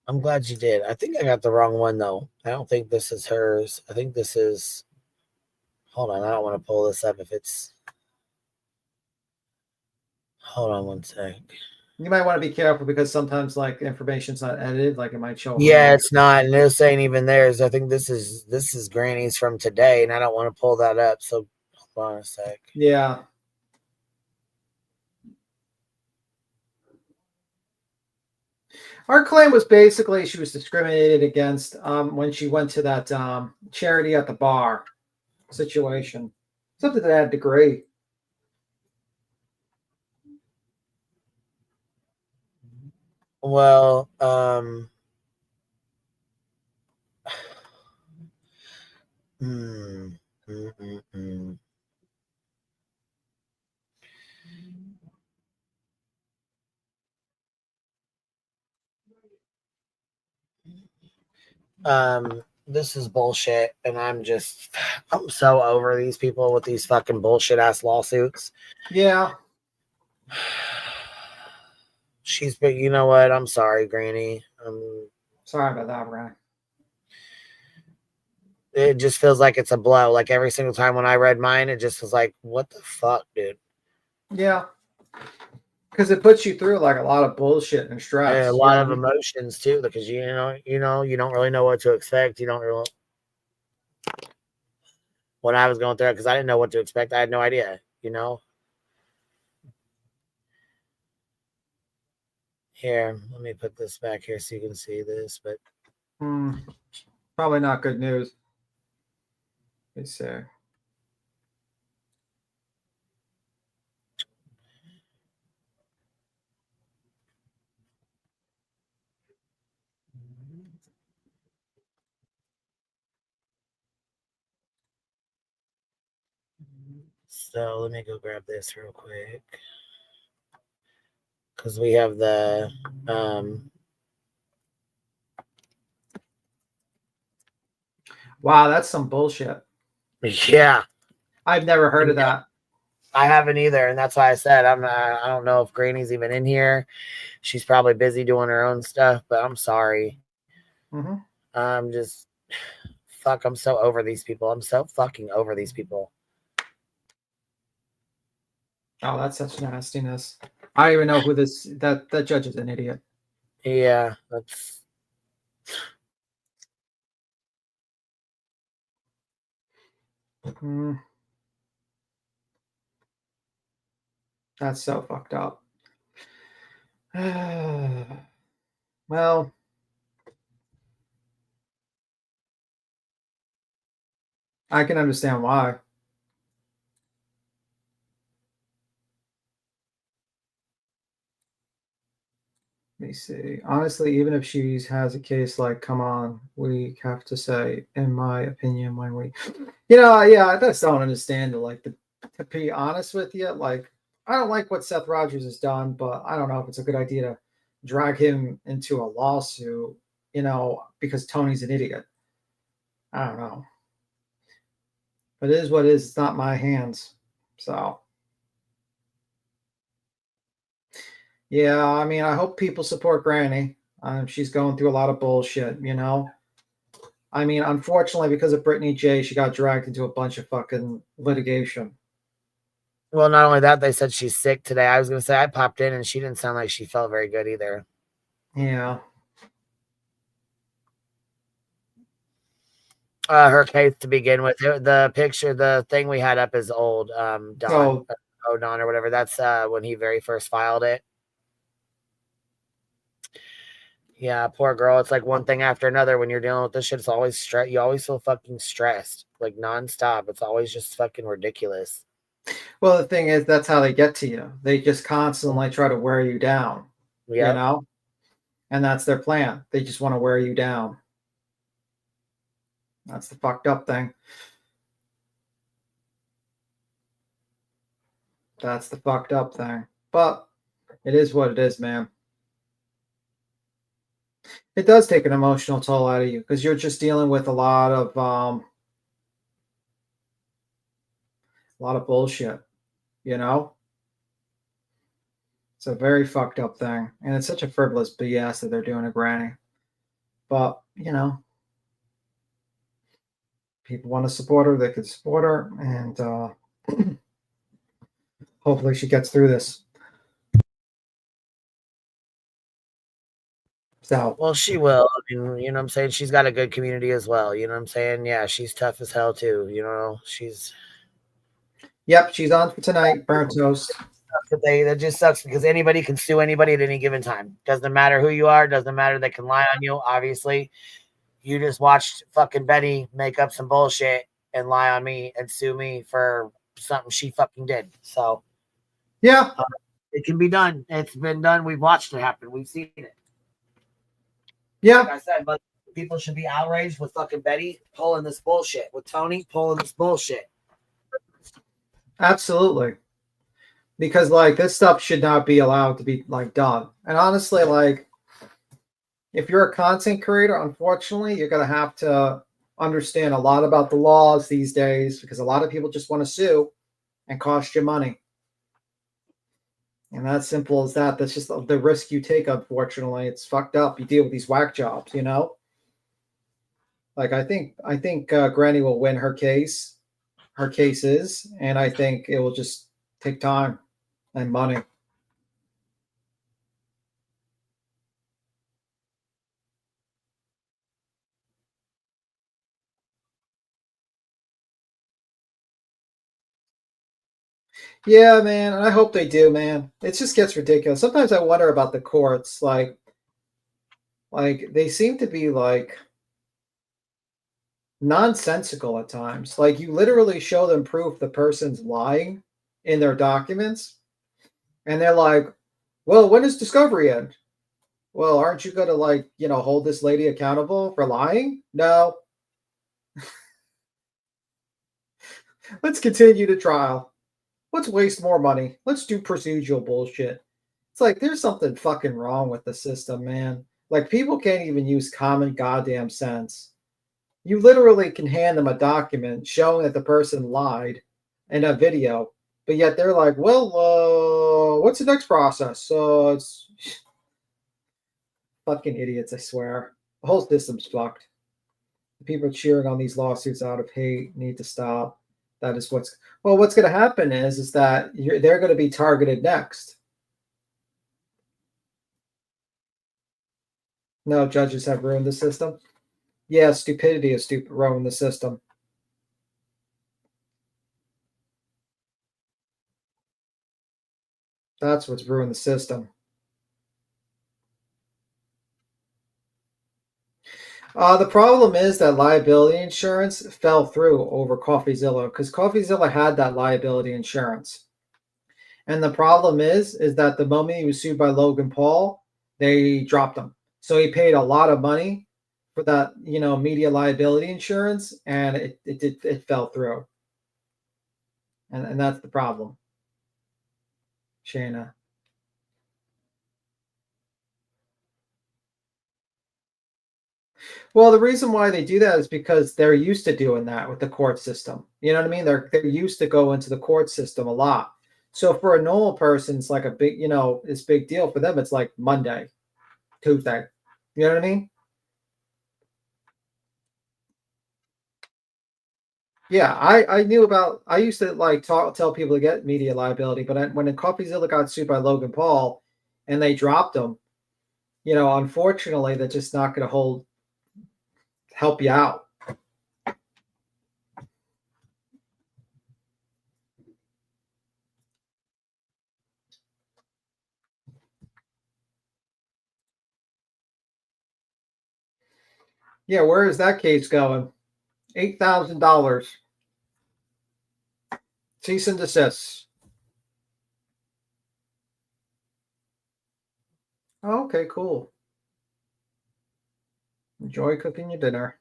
I'm glad you did. I think I got the wrong one though. I don't think this is hers. I think this is. Hold on, I don't want to pull this up if it's. Hold on one sec. You might want to be careful because sometimes like information's not edited, like it might show. Yeah, it's not, and this ain't even theirs. I think this is Granny's from today, and I don't want to pull that up. So hold on a sec. Yeah. Her claim was basically she was discriminated against when she went to that charity at the bar situation. Something to that degree. Well, this is bullshit, and I'm so over these people with these fucking bullshit ass lawsuits. Yeah. But you know what? I'm sorry, Granny. Sorry about that, Brian. It just feels like it's a blow. Like every single time when I read mine, it just was like, what the fuck, dude? Yeah. Because it puts you through like a lot of bullshit and stress. And a lot of emotions too, because you don't really know what to expect. You don't really. When I was going through it, because I didn't know what to expect, I had no idea. Here, let me put this back here so you can see this. But probably not good news. Let me see. So let me go grab this real quick. Because we have the wow, that's some bullshit. Yeah. I've never heard of that. I haven't either, and that's why I said I don't know if Granny's even in here. She's probably busy doing her own stuff, but I'm sorry. I'm just I'm so over these people. I'm so fucking over these people. Oh, that's such nastiness. I don't even know who that judge is. An idiot. Yeah, that's. That's so fucked up. Well, I can understand why. Let me see. Honestly, even if she has a case, like, come on, we have to say, in my opinion, when we, yeah, I just don't understand it. Like, to be honest with you, like, I don't like what Seth Rogers has done, but I don't know if it's a good idea to drag him into a lawsuit, because Tony's an idiot. I don't know. But it is what it is. It's not my hands. So, yeah, I mean, I hope people support Granny. She's going through a lot of bullshit, I mean, unfortunately, because of Brittany J, she got dragged into a bunch of fucking litigation. Well, not only that, they said she's sick today. I was going to say I popped in and she didn't sound like she felt very good either. Yeah. Her case to begin with, the picture, the thing we had up is old. Don or whatever. That's when he very first filed it. Yeah, poor girl. It's like one thing after another. When you're dealing with this shit, it's always stress. You always feel fucking stressed, like nonstop. It's always just fucking ridiculous. Well, the thing is, that's how they get to you. They just constantly try to wear you down. Yeah. And that's their plan. They just want to wear you down. That's the fucked up thing. That's the fucked up thing. But it is what it is, man. It does take an emotional toll out of you because you're just dealing with a lot of bullshit, It's a very fucked up thing. And it's such a frivolous BS that they're doing to Granny. But, people want to support her, they can support her, and hopefully she gets through this. So, well, she will. I mean, you know what I'm saying? She's got a good community as well. You know what I'm saying? Yeah, she's tough as hell too. She's. Yep, she's on for tonight. Burnt toast. That just sucks because anybody can sue anybody at any given time. Doesn't matter who you are. Doesn't matter. They can lie on you. Obviously, you just watched fucking Betty make up some bullshit and lie on me and sue me for something she fucking did. So, yeah, it can be done. It's been done. We've watched it happen. We've seen it. Yeah. Like I said, but people should be outraged with fucking Betty pulling this bullshit, with Tony pulling this bullshit. Absolutely. Because like this stuff should not be allowed to be like done. And honestly, like if you're a content creator, unfortunately, you're gonna have to understand a lot about the laws these days because a lot of people just want to sue and cost you money. And that's simple as that. That's just the risk you take, unfortunately. It's fucked up. You deal with these whack jobs, you know? Like I think Granny will win her cases, and I think it will just take time and money. Yeah, man, and I hope they do, man. It just gets ridiculous. Sometimes I wonder about the courts, like they seem to be like nonsensical at times. Like you literally show them proof the person's lying in their documents, and they're like, "Well, when does discovery end?" Well, aren't you going to like, hold this lady accountable for lying? No. Let's continue the trial. Let's waste more money. Let's do procedural bullshit. It's like there's something fucking wrong with the system, man. Like people can't even use common goddamn sense. You literally can hand them a document showing that the person lied in a video, but yet they're like, well, what's the next process? So it's fucking idiots, I swear. The whole system's fucked. People cheering on these lawsuits out of hate need to stop. That is what's going to happen is that they're going to be targeted next. No, judges have ruined the system. Yeah, stupidity has ruined the system. That's what's ruined the system. The problem is that liability insurance fell through over CoffeeZilla because CoffeeZilla had that liability insurance. And the problem is that the moment he was sued by Logan Paul, they dropped him. So he paid a lot of money for that, media liability insurance, and it fell through. And that's the problem. Shayna. Well, the reason why they do that is because they're used to doing that with the court system. You know what I mean? They're used to go into the court system a lot. So for a normal person, it's like a big, it's big deal. For them, it's like Monday, Tuesday. You know what I mean? Yeah, I knew about. I used to like tell people to get media liability, but when CoffeeZilla got sued by Logan Paul, and they dropped him, unfortunately, they're just not going to help you out. Yeah, where is that case going? $8,000. Cease and desist. Oh, okay, cool. Enjoy cooking your dinner.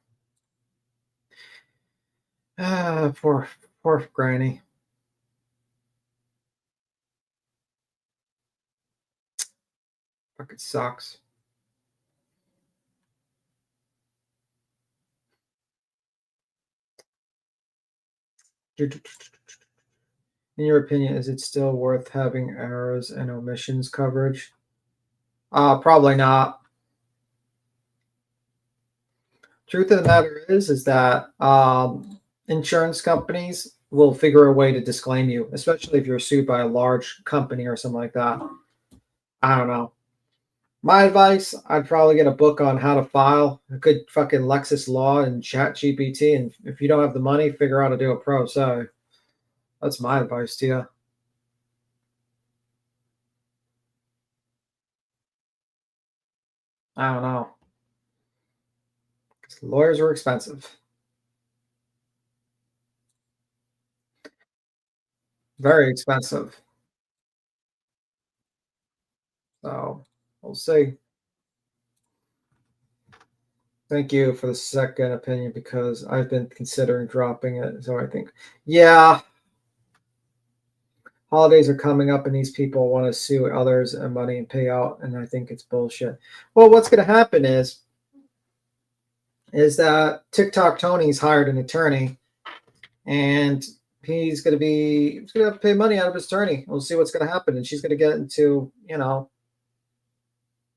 Poor Granny. Fucking sucks. In your opinion, is it still worth having errors and omissions coverage? Probably not. Truth of the matter is that insurance companies will figure a way to disclaim you, especially if you're sued by a large company or something like that. I don't know. My advice, I'd probably get a book on how to file a good fucking Lexis Law and Chat GPT. And if you don't have the money, figure out how to do a pro. So that's my advice to you. I don't know. Lawyers are expensive. Very expensive. So we'll see. Thank you for the second opinion because I've been considering dropping it. So I think, yeah, holidays are coming up and these people want to sue others and money and pay out. And I think it's bullshit. Well, what's going to happen is that TikTok Tony's hired an attorney and he's going to have to pay money out of his attorney. We'll see what's going to happen. And she's going to get into,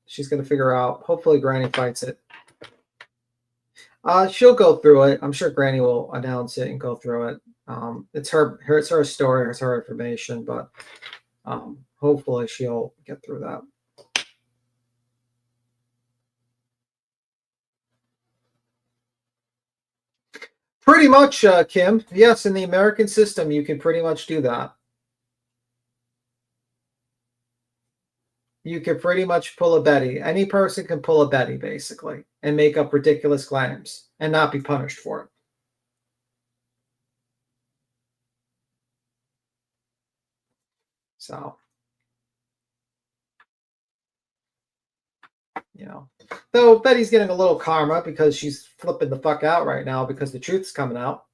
she's going to figure out, hopefully Granny fights it. She'll go through it. I'm sure Granny will announce it and go through it. It's her story, it's her information, but hopefully she'll get through that. Pretty much, Kim. Yes, in the American system, you can pretty much do that. You can pretty much pull a Betty. Any person can pull a Betty, basically, and make up ridiculous claims and not be punished for it. So, though Betty's getting a little karma because she's flipping the fuck out right now because the truth's coming out.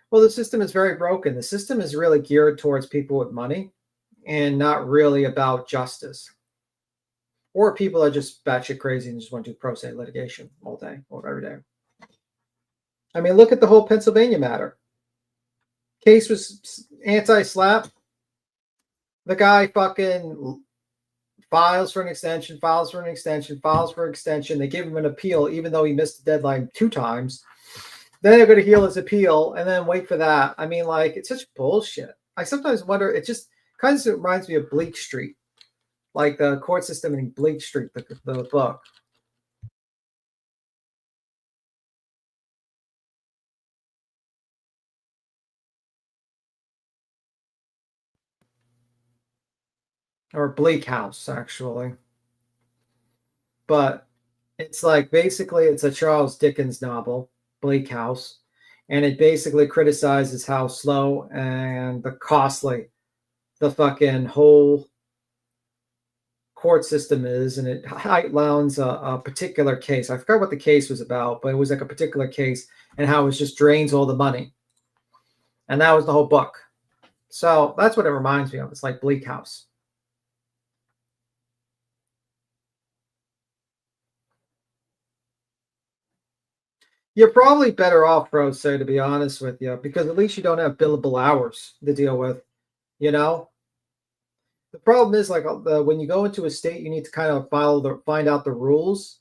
Well, the system is very broken. The system is really geared towards people with money and not really about justice. Or people are just batshit crazy and just want to do pro se litigation all day or every day. I mean, look at the whole Pennsylvania matter. Case was anti-slap. The guy fucking files for an extension, files for an extension, files for an extension. They give him an appeal even though he missed the deadline 2 times. Then they're going to heal his appeal and then wait for that. I mean, like, it's such bullshit. I sometimes wonder, it just kind of reminds me of Bleak Street, like the court system in Bleak Street, the book. Or Bleak House, actually. But it's like, basically, it's a Charles Dickens novel, Bleak House, and it basically criticizes how slow and the costly the fucking whole court system is, and it outlines a particular case. I forgot what the case was about, but it was like a particular case and how it just drains all the money. And that was the whole book. So that's what it reminds me of. It's like Bleak House. You're probably better off, pro se, to be honest with you, because at least you don't have billable hours to deal with, The problem is, like, when you go into a state, you need to kind of find out the rules,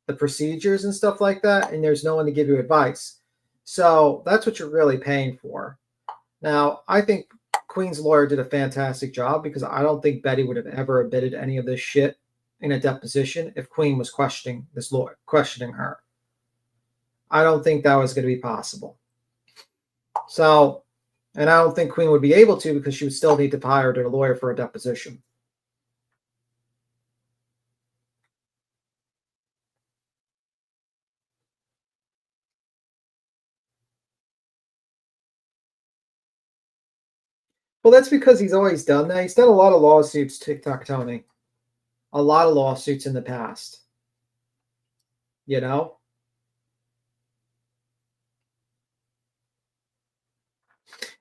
the procedures and stuff like that, and there's no one to give you advice. So that's what you're really paying for. Now, I think Queen's lawyer did a fantastic job because I don't think Betty would have ever admitted any of this shit in a deposition if Queen was questioning her. I don't think that was going to be possible. So, and I don't think Queen would be able to because she would still need to hire a lawyer for a deposition. Well, that's because he's always done that. He's done a lot of lawsuits, TikTok Tony. A lot of lawsuits in the past.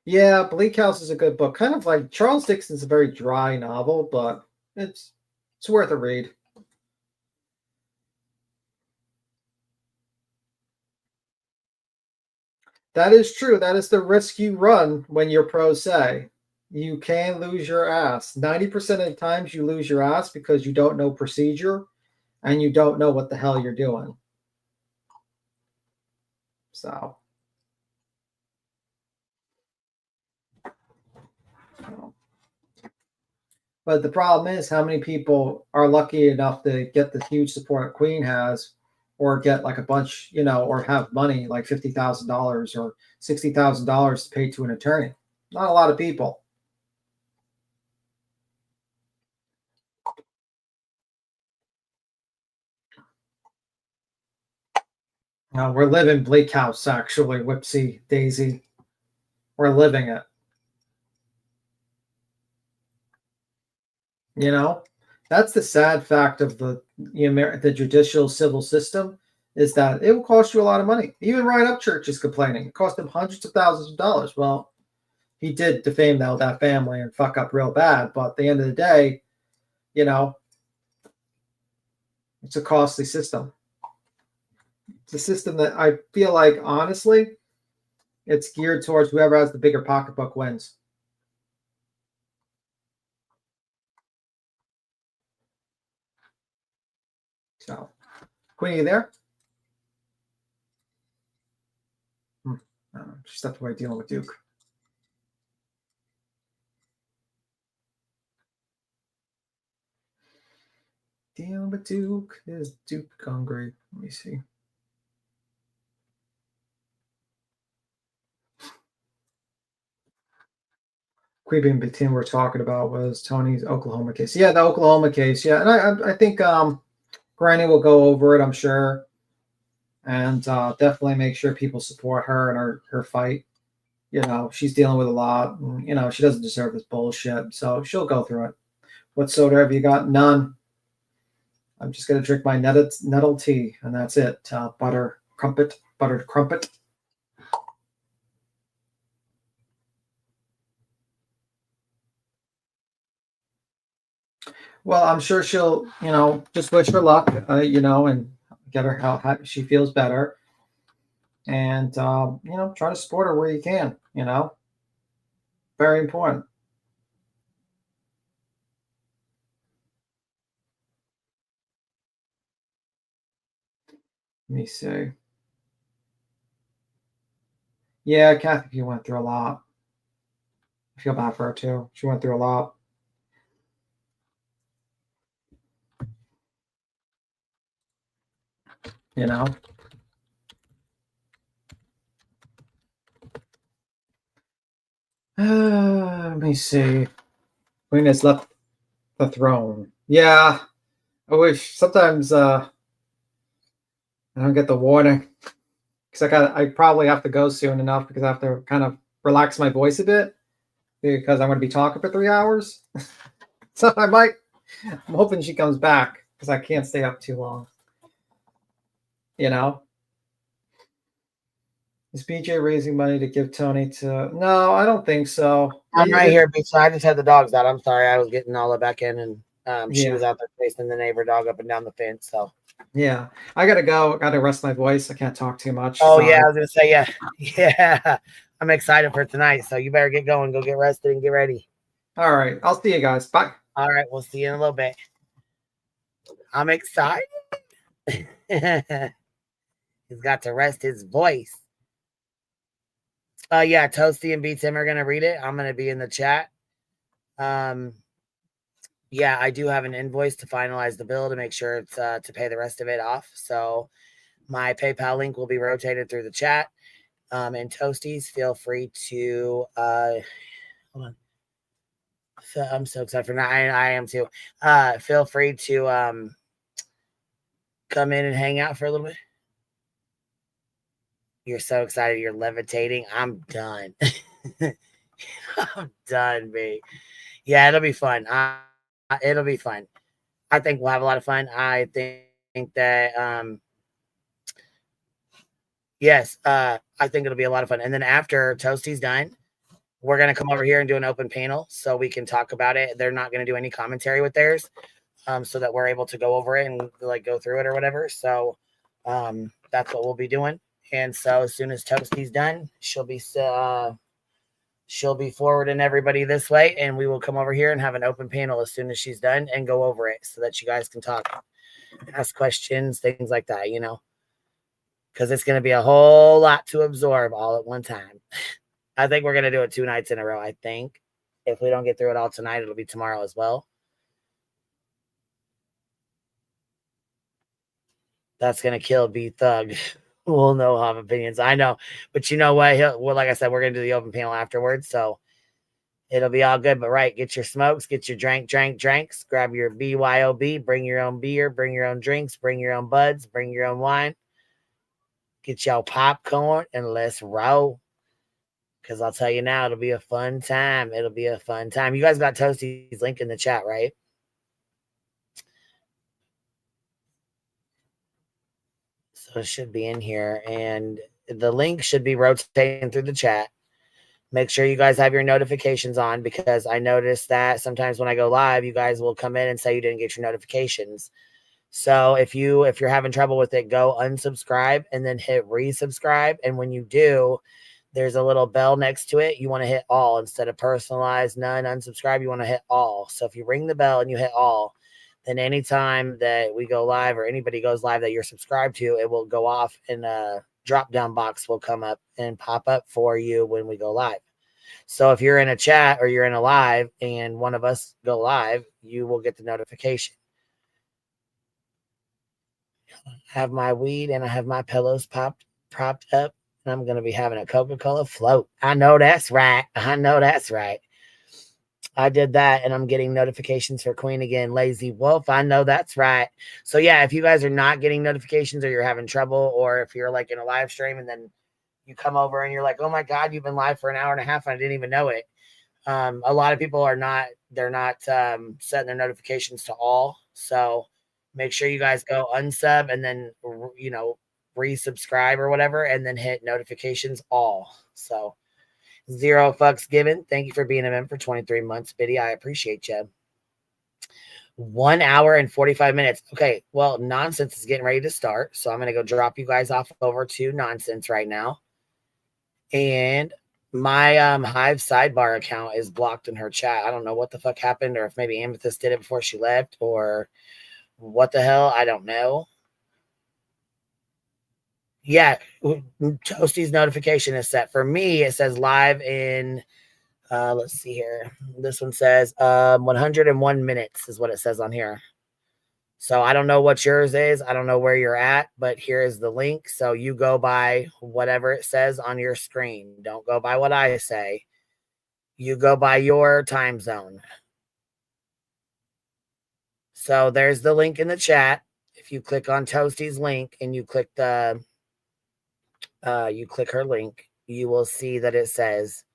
Yeah, Bleak House is a good book. Kind of like Charles Dickens's a very dry novel, but it's worth a read. That is true. That is the risk you run when you're pro se. You can lose your ass. 90% of the times you lose your ass because you don't know procedure and you don't know what the hell you're doing. So. But the problem is how many people are lucky enough to get the huge support Queen has or get like a bunch, or have money like $50,000 or $60,000 to pay to an attorney. Not a lot of people. We're living Bleak House, actually, Whipsy Daisy. We're living it. You know, that's the sad fact of the judicial civil system, is that it will cost you a lot of money. Even Ryan Upchurch is complaining. It cost him hundreds of thousands of dollars. Well, he did defame that family and fuck up real bad. But at the end of the day, you know, it's a costly system. It's a system that I feel like, honestly, it's geared towards whoever has the bigger pocketbook wins. So, Queen, are you there? She stepped away dealing with Duke. Dealing with Duke. Is Duke hungry? Let me see. Queen and Tim we're talking about was Tony's Oklahoma case. Yeah, the Oklahoma case. Yeah, and I think Granny will go over it, I'm sure, and definitely make sure people support her and her fight. You know, she's dealing with a lot. And, you know, she doesn't deserve this bullshit, so she'll go through it. What soda have you got? None. I'm just going to drink my nettle tea, and that's it. Buttered crumpet. Well, I'm sure she'll, you know, just wish her luck, you know, and get her how she feels better. And, you know, try to support her where you can, you know. Very important. Let me see. Yeah, Kathy, you went through a lot. I feel bad for her, too. She went through a lot. You know? Let me see. Queen has left the throne. Yeah. I wish sometimes I don't get the warning. Because I probably have to go soon enough because I have to kind of relax my voice a bit because I'm going to be talking for 3 hours. So I'm hoping she comes back because I can't stay up too long. You know? Is BJ raising money to give Tony to? No, I don't think so. I'm right here, so I just had the dogs out. I'm sorry, I was getting all the back in, and she was out there chasing the neighbor dog up and down the fence. So yeah, I gotta go. Gotta rest my voice. I can't talk too much. Oh yeah, I was gonna say yeah. I'm excited for tonight, so you better get going, go get rested, and get ready. All right, I'll see you guys. Bye. All right, we'll see you in a little bit. I'm excited. He's got to rest his voice. Yeah, Toasty and B Tim are gonna read it. I'm gonna be in the chat. Yeah, I do have an invoice to finalize the bill to make sure it's to pay the rest of it off. So my PayPal link will be rotated through the chat. And Toasties, feel free to hold on. So I'm so excited for that. I am too. Feel free to come in and hang out for a little bit. You're so excited. You're levitating. I'm done. I'm done, B. Yeah, it'll be fun. It'll be fun. I think we'll have a lot of fun. I think that yes, I think it'll be a lot of fun. And then after Toasty's done, we're going to come over here and do an open panel so we can talk about it. They're not going to do any commentary with theirs, so that we're able to go over it and like go through it or whatever. So that's what we'll be doing. And so as soon as Toasty's done, she'll be forwarding everybody this way, and we will come over here and have an open panel as soon as she's done and go over it so that you guys can talk, ask questions, things like that, you know, because it's going to be a whole lot to absorb all at one time. I think we're going to do it 2 nights in a row. I think if we don't get through it all tonight, it'll be tomorrow as well. That's going to kill B Thug. We'll know have opinions. I know, but you know what? Well, like I said, we're going to do the open panel afterwards. So it'll be all good. But right, get your smokes, get your drinks, grab your BYOB, bring your own beer, bring your own drinks, bring your own buds, bring your own wine. Get y'all popcorn and let's roll. Because I'll tell you now, it'll be a fun time. It'll be a fun time. You guys got Toasty's link in the chat, right? So it should be in here. And the link should be rotating through the chat. Make sure you guys have your notifications on, because I noticed that sometimes when I go live, you guys will come in and say you didn't get your notifications. So if you're having trouble with it, go unsubscribe and then hit resubscribe. And when you do, there's a little bell next to it. You want to hit all instead of personalized, none, unsubscribe. You want to hit all. So if you ring the bell and you hit all, then anytime that we go live or anybody goes live that you're subscribed to, it will go off and a drop down box will come up and pop up for you when we go live. So if you're in a chat or you're in a live and one of us go live, you will get the notification. I have my weed and I have my pillows propped up. And I'm going to be having a Coca-Cola float. I know that's right. I know that's right. I did that and I'm getting notifications for Queen again. Lazy Wolf. I know that's right. So yeah, if you guys are not getting notifications or you're having trouble, or if you're like in a live stream and then you come over and you're like, oh my God, you've been live for an hour and a half and I didn't even know it. A lot of people are not, they're not setting their notifications to all. So make sure you guys go unsub and then, you know, resubscribe or whatever, and then hit notifications all. So 0 fucks given. Thank you for being a member for 23 months, Biddy. I appreciate you. 1 hour and 45 minutes. Okay, well, Nonsense is getting ready to start. So I'm going to go drop you guys off over to Nonsense right now. And my Hive sidebar account is blocked in her chat. I don't know what the fuck happened, or if maybe Amethyst did it before she left, or what the hell. I don't know. Yeah, Toasty's notification is set. For me, it says live in, let's see here. This one says 101 minutes is what it says on here. So I don't know what yours is. I don't know where you're at, but here is the link. So you go by whatever it says on your screen. Don't go by what I say. You go by your time zone. So there's the link in the chat. If you click on Toasty's link and you click you click her link, you will see that it says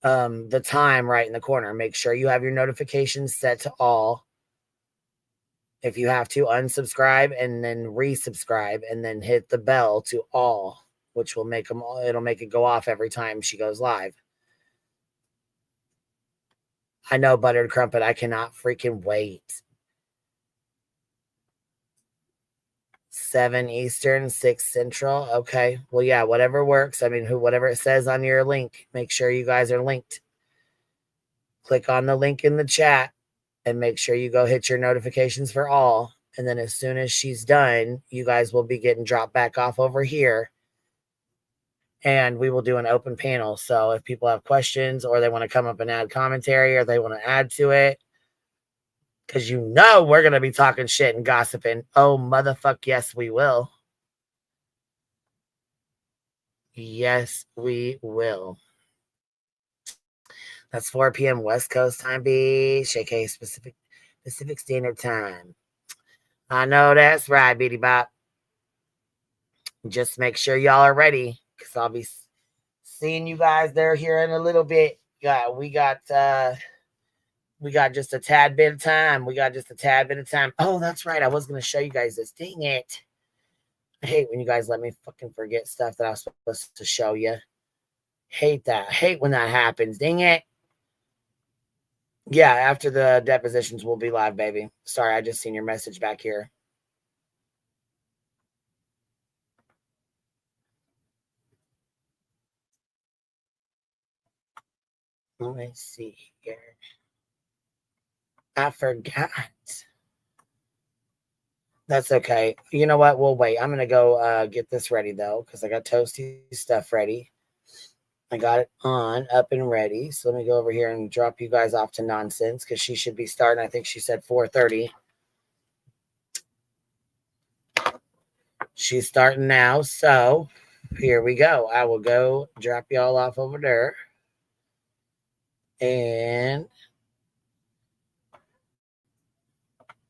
the time right in the corner. Make sure you have your notifications set to all. If you have to, unsubscribe and then resubscribe and then hit the bell to all, which will make them, it'll make it go off every time she goes live. I know, Buttered Crumpet. I cannot freaking wait. 7 Eastern, 6 Central. Okay. Well, yeah, whatever works. I mean, whatever it says on your link, make sure you guys are linked. Click on the link in the chat and make sure you go hit your notifications for all. And then as soon as she's done, you guys will be getting dropped back off over here. And we will do an open panel. So if people have questions or they want to come up and add commentary or they want to add to it, because you know we're going to be talking shit and gossiping. Oh, motherfuck, yes, we will. Yes, we will. That's 4 p.m. West Coast time, Beach, aka Pacific Standard Time. I know that's right, Beady Bop. Just make sure y'all are ready, because I'll be seeing you guys there here in a little bit. We got just a tad bit of time. Oh, that's right. I was going to show you guys this. Dang it. I hate when you guys let me fucking forget stuff that I was supposed to show you. Hate that. Hate when that happens. Dang it. Yeah, after the depositions, we'll be live, baby. Sorry, I just seen your message back here. Let me see here. I forgot. That's okay. You know what? We'll wait. I'm going to go get this ready, though, because I got Toasty's stuff ready. I got it on, up and ready. So let me go over here and drop you guys off to Nonsense, because she should be starting. I think she said 4:30. She's starting now. So here we go. I will go drop y'all off over there. And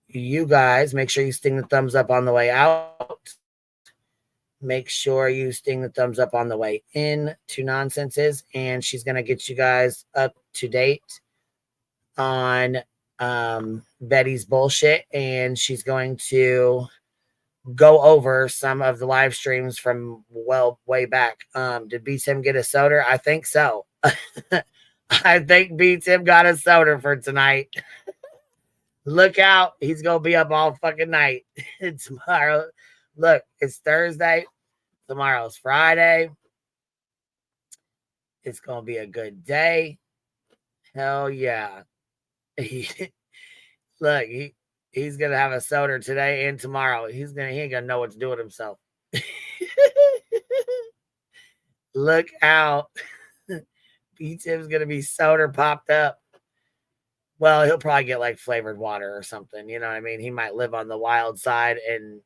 you guys, make sure you sting the thumbs up on the way out. Make sure you sting the thumbs up on the way in to Nonsenses, and she's going to get you guys up to date on Betty's bullshit, and she's going to go over some of the live streams from way back. Did B Tim get a soda? I think so. I think B Tim got a soda for tonight. Look out. He's going to be up all fucking night. Tomorrow. Look, it's Thursday. Tomorrow's Friday. It's going to be a good day. Hell yeah. Look, he's going to have a soda today and tomorrow. He ain't going to know what to do with himself. Look out. B-Tim's going to be soda popped up. Well, he'll probably get like flavored water or something. You know what I mean? He might live on the wild side and,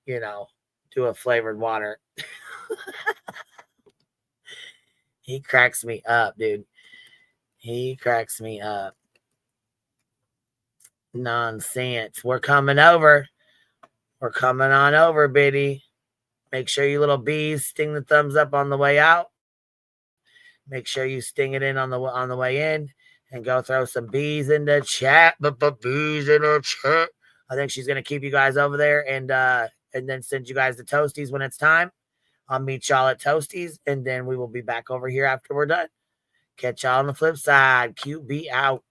you know, do a flavored water. He cracks me up, dude. He cracks me up. Nonsense. We're coming over. We're coming on over, Biddy. Make sure you little bees sting the thumbs up on the way out. Make sure you sting it in on the way in, and go throw some bees in the chat. Bees in the chat. I think she's gonna keep you guys over there and then send you guys the toasties when it's time. I'll meet y'all at Toasties, and then we will be back over here after we're done. Catch y'all on the flip side. QB out.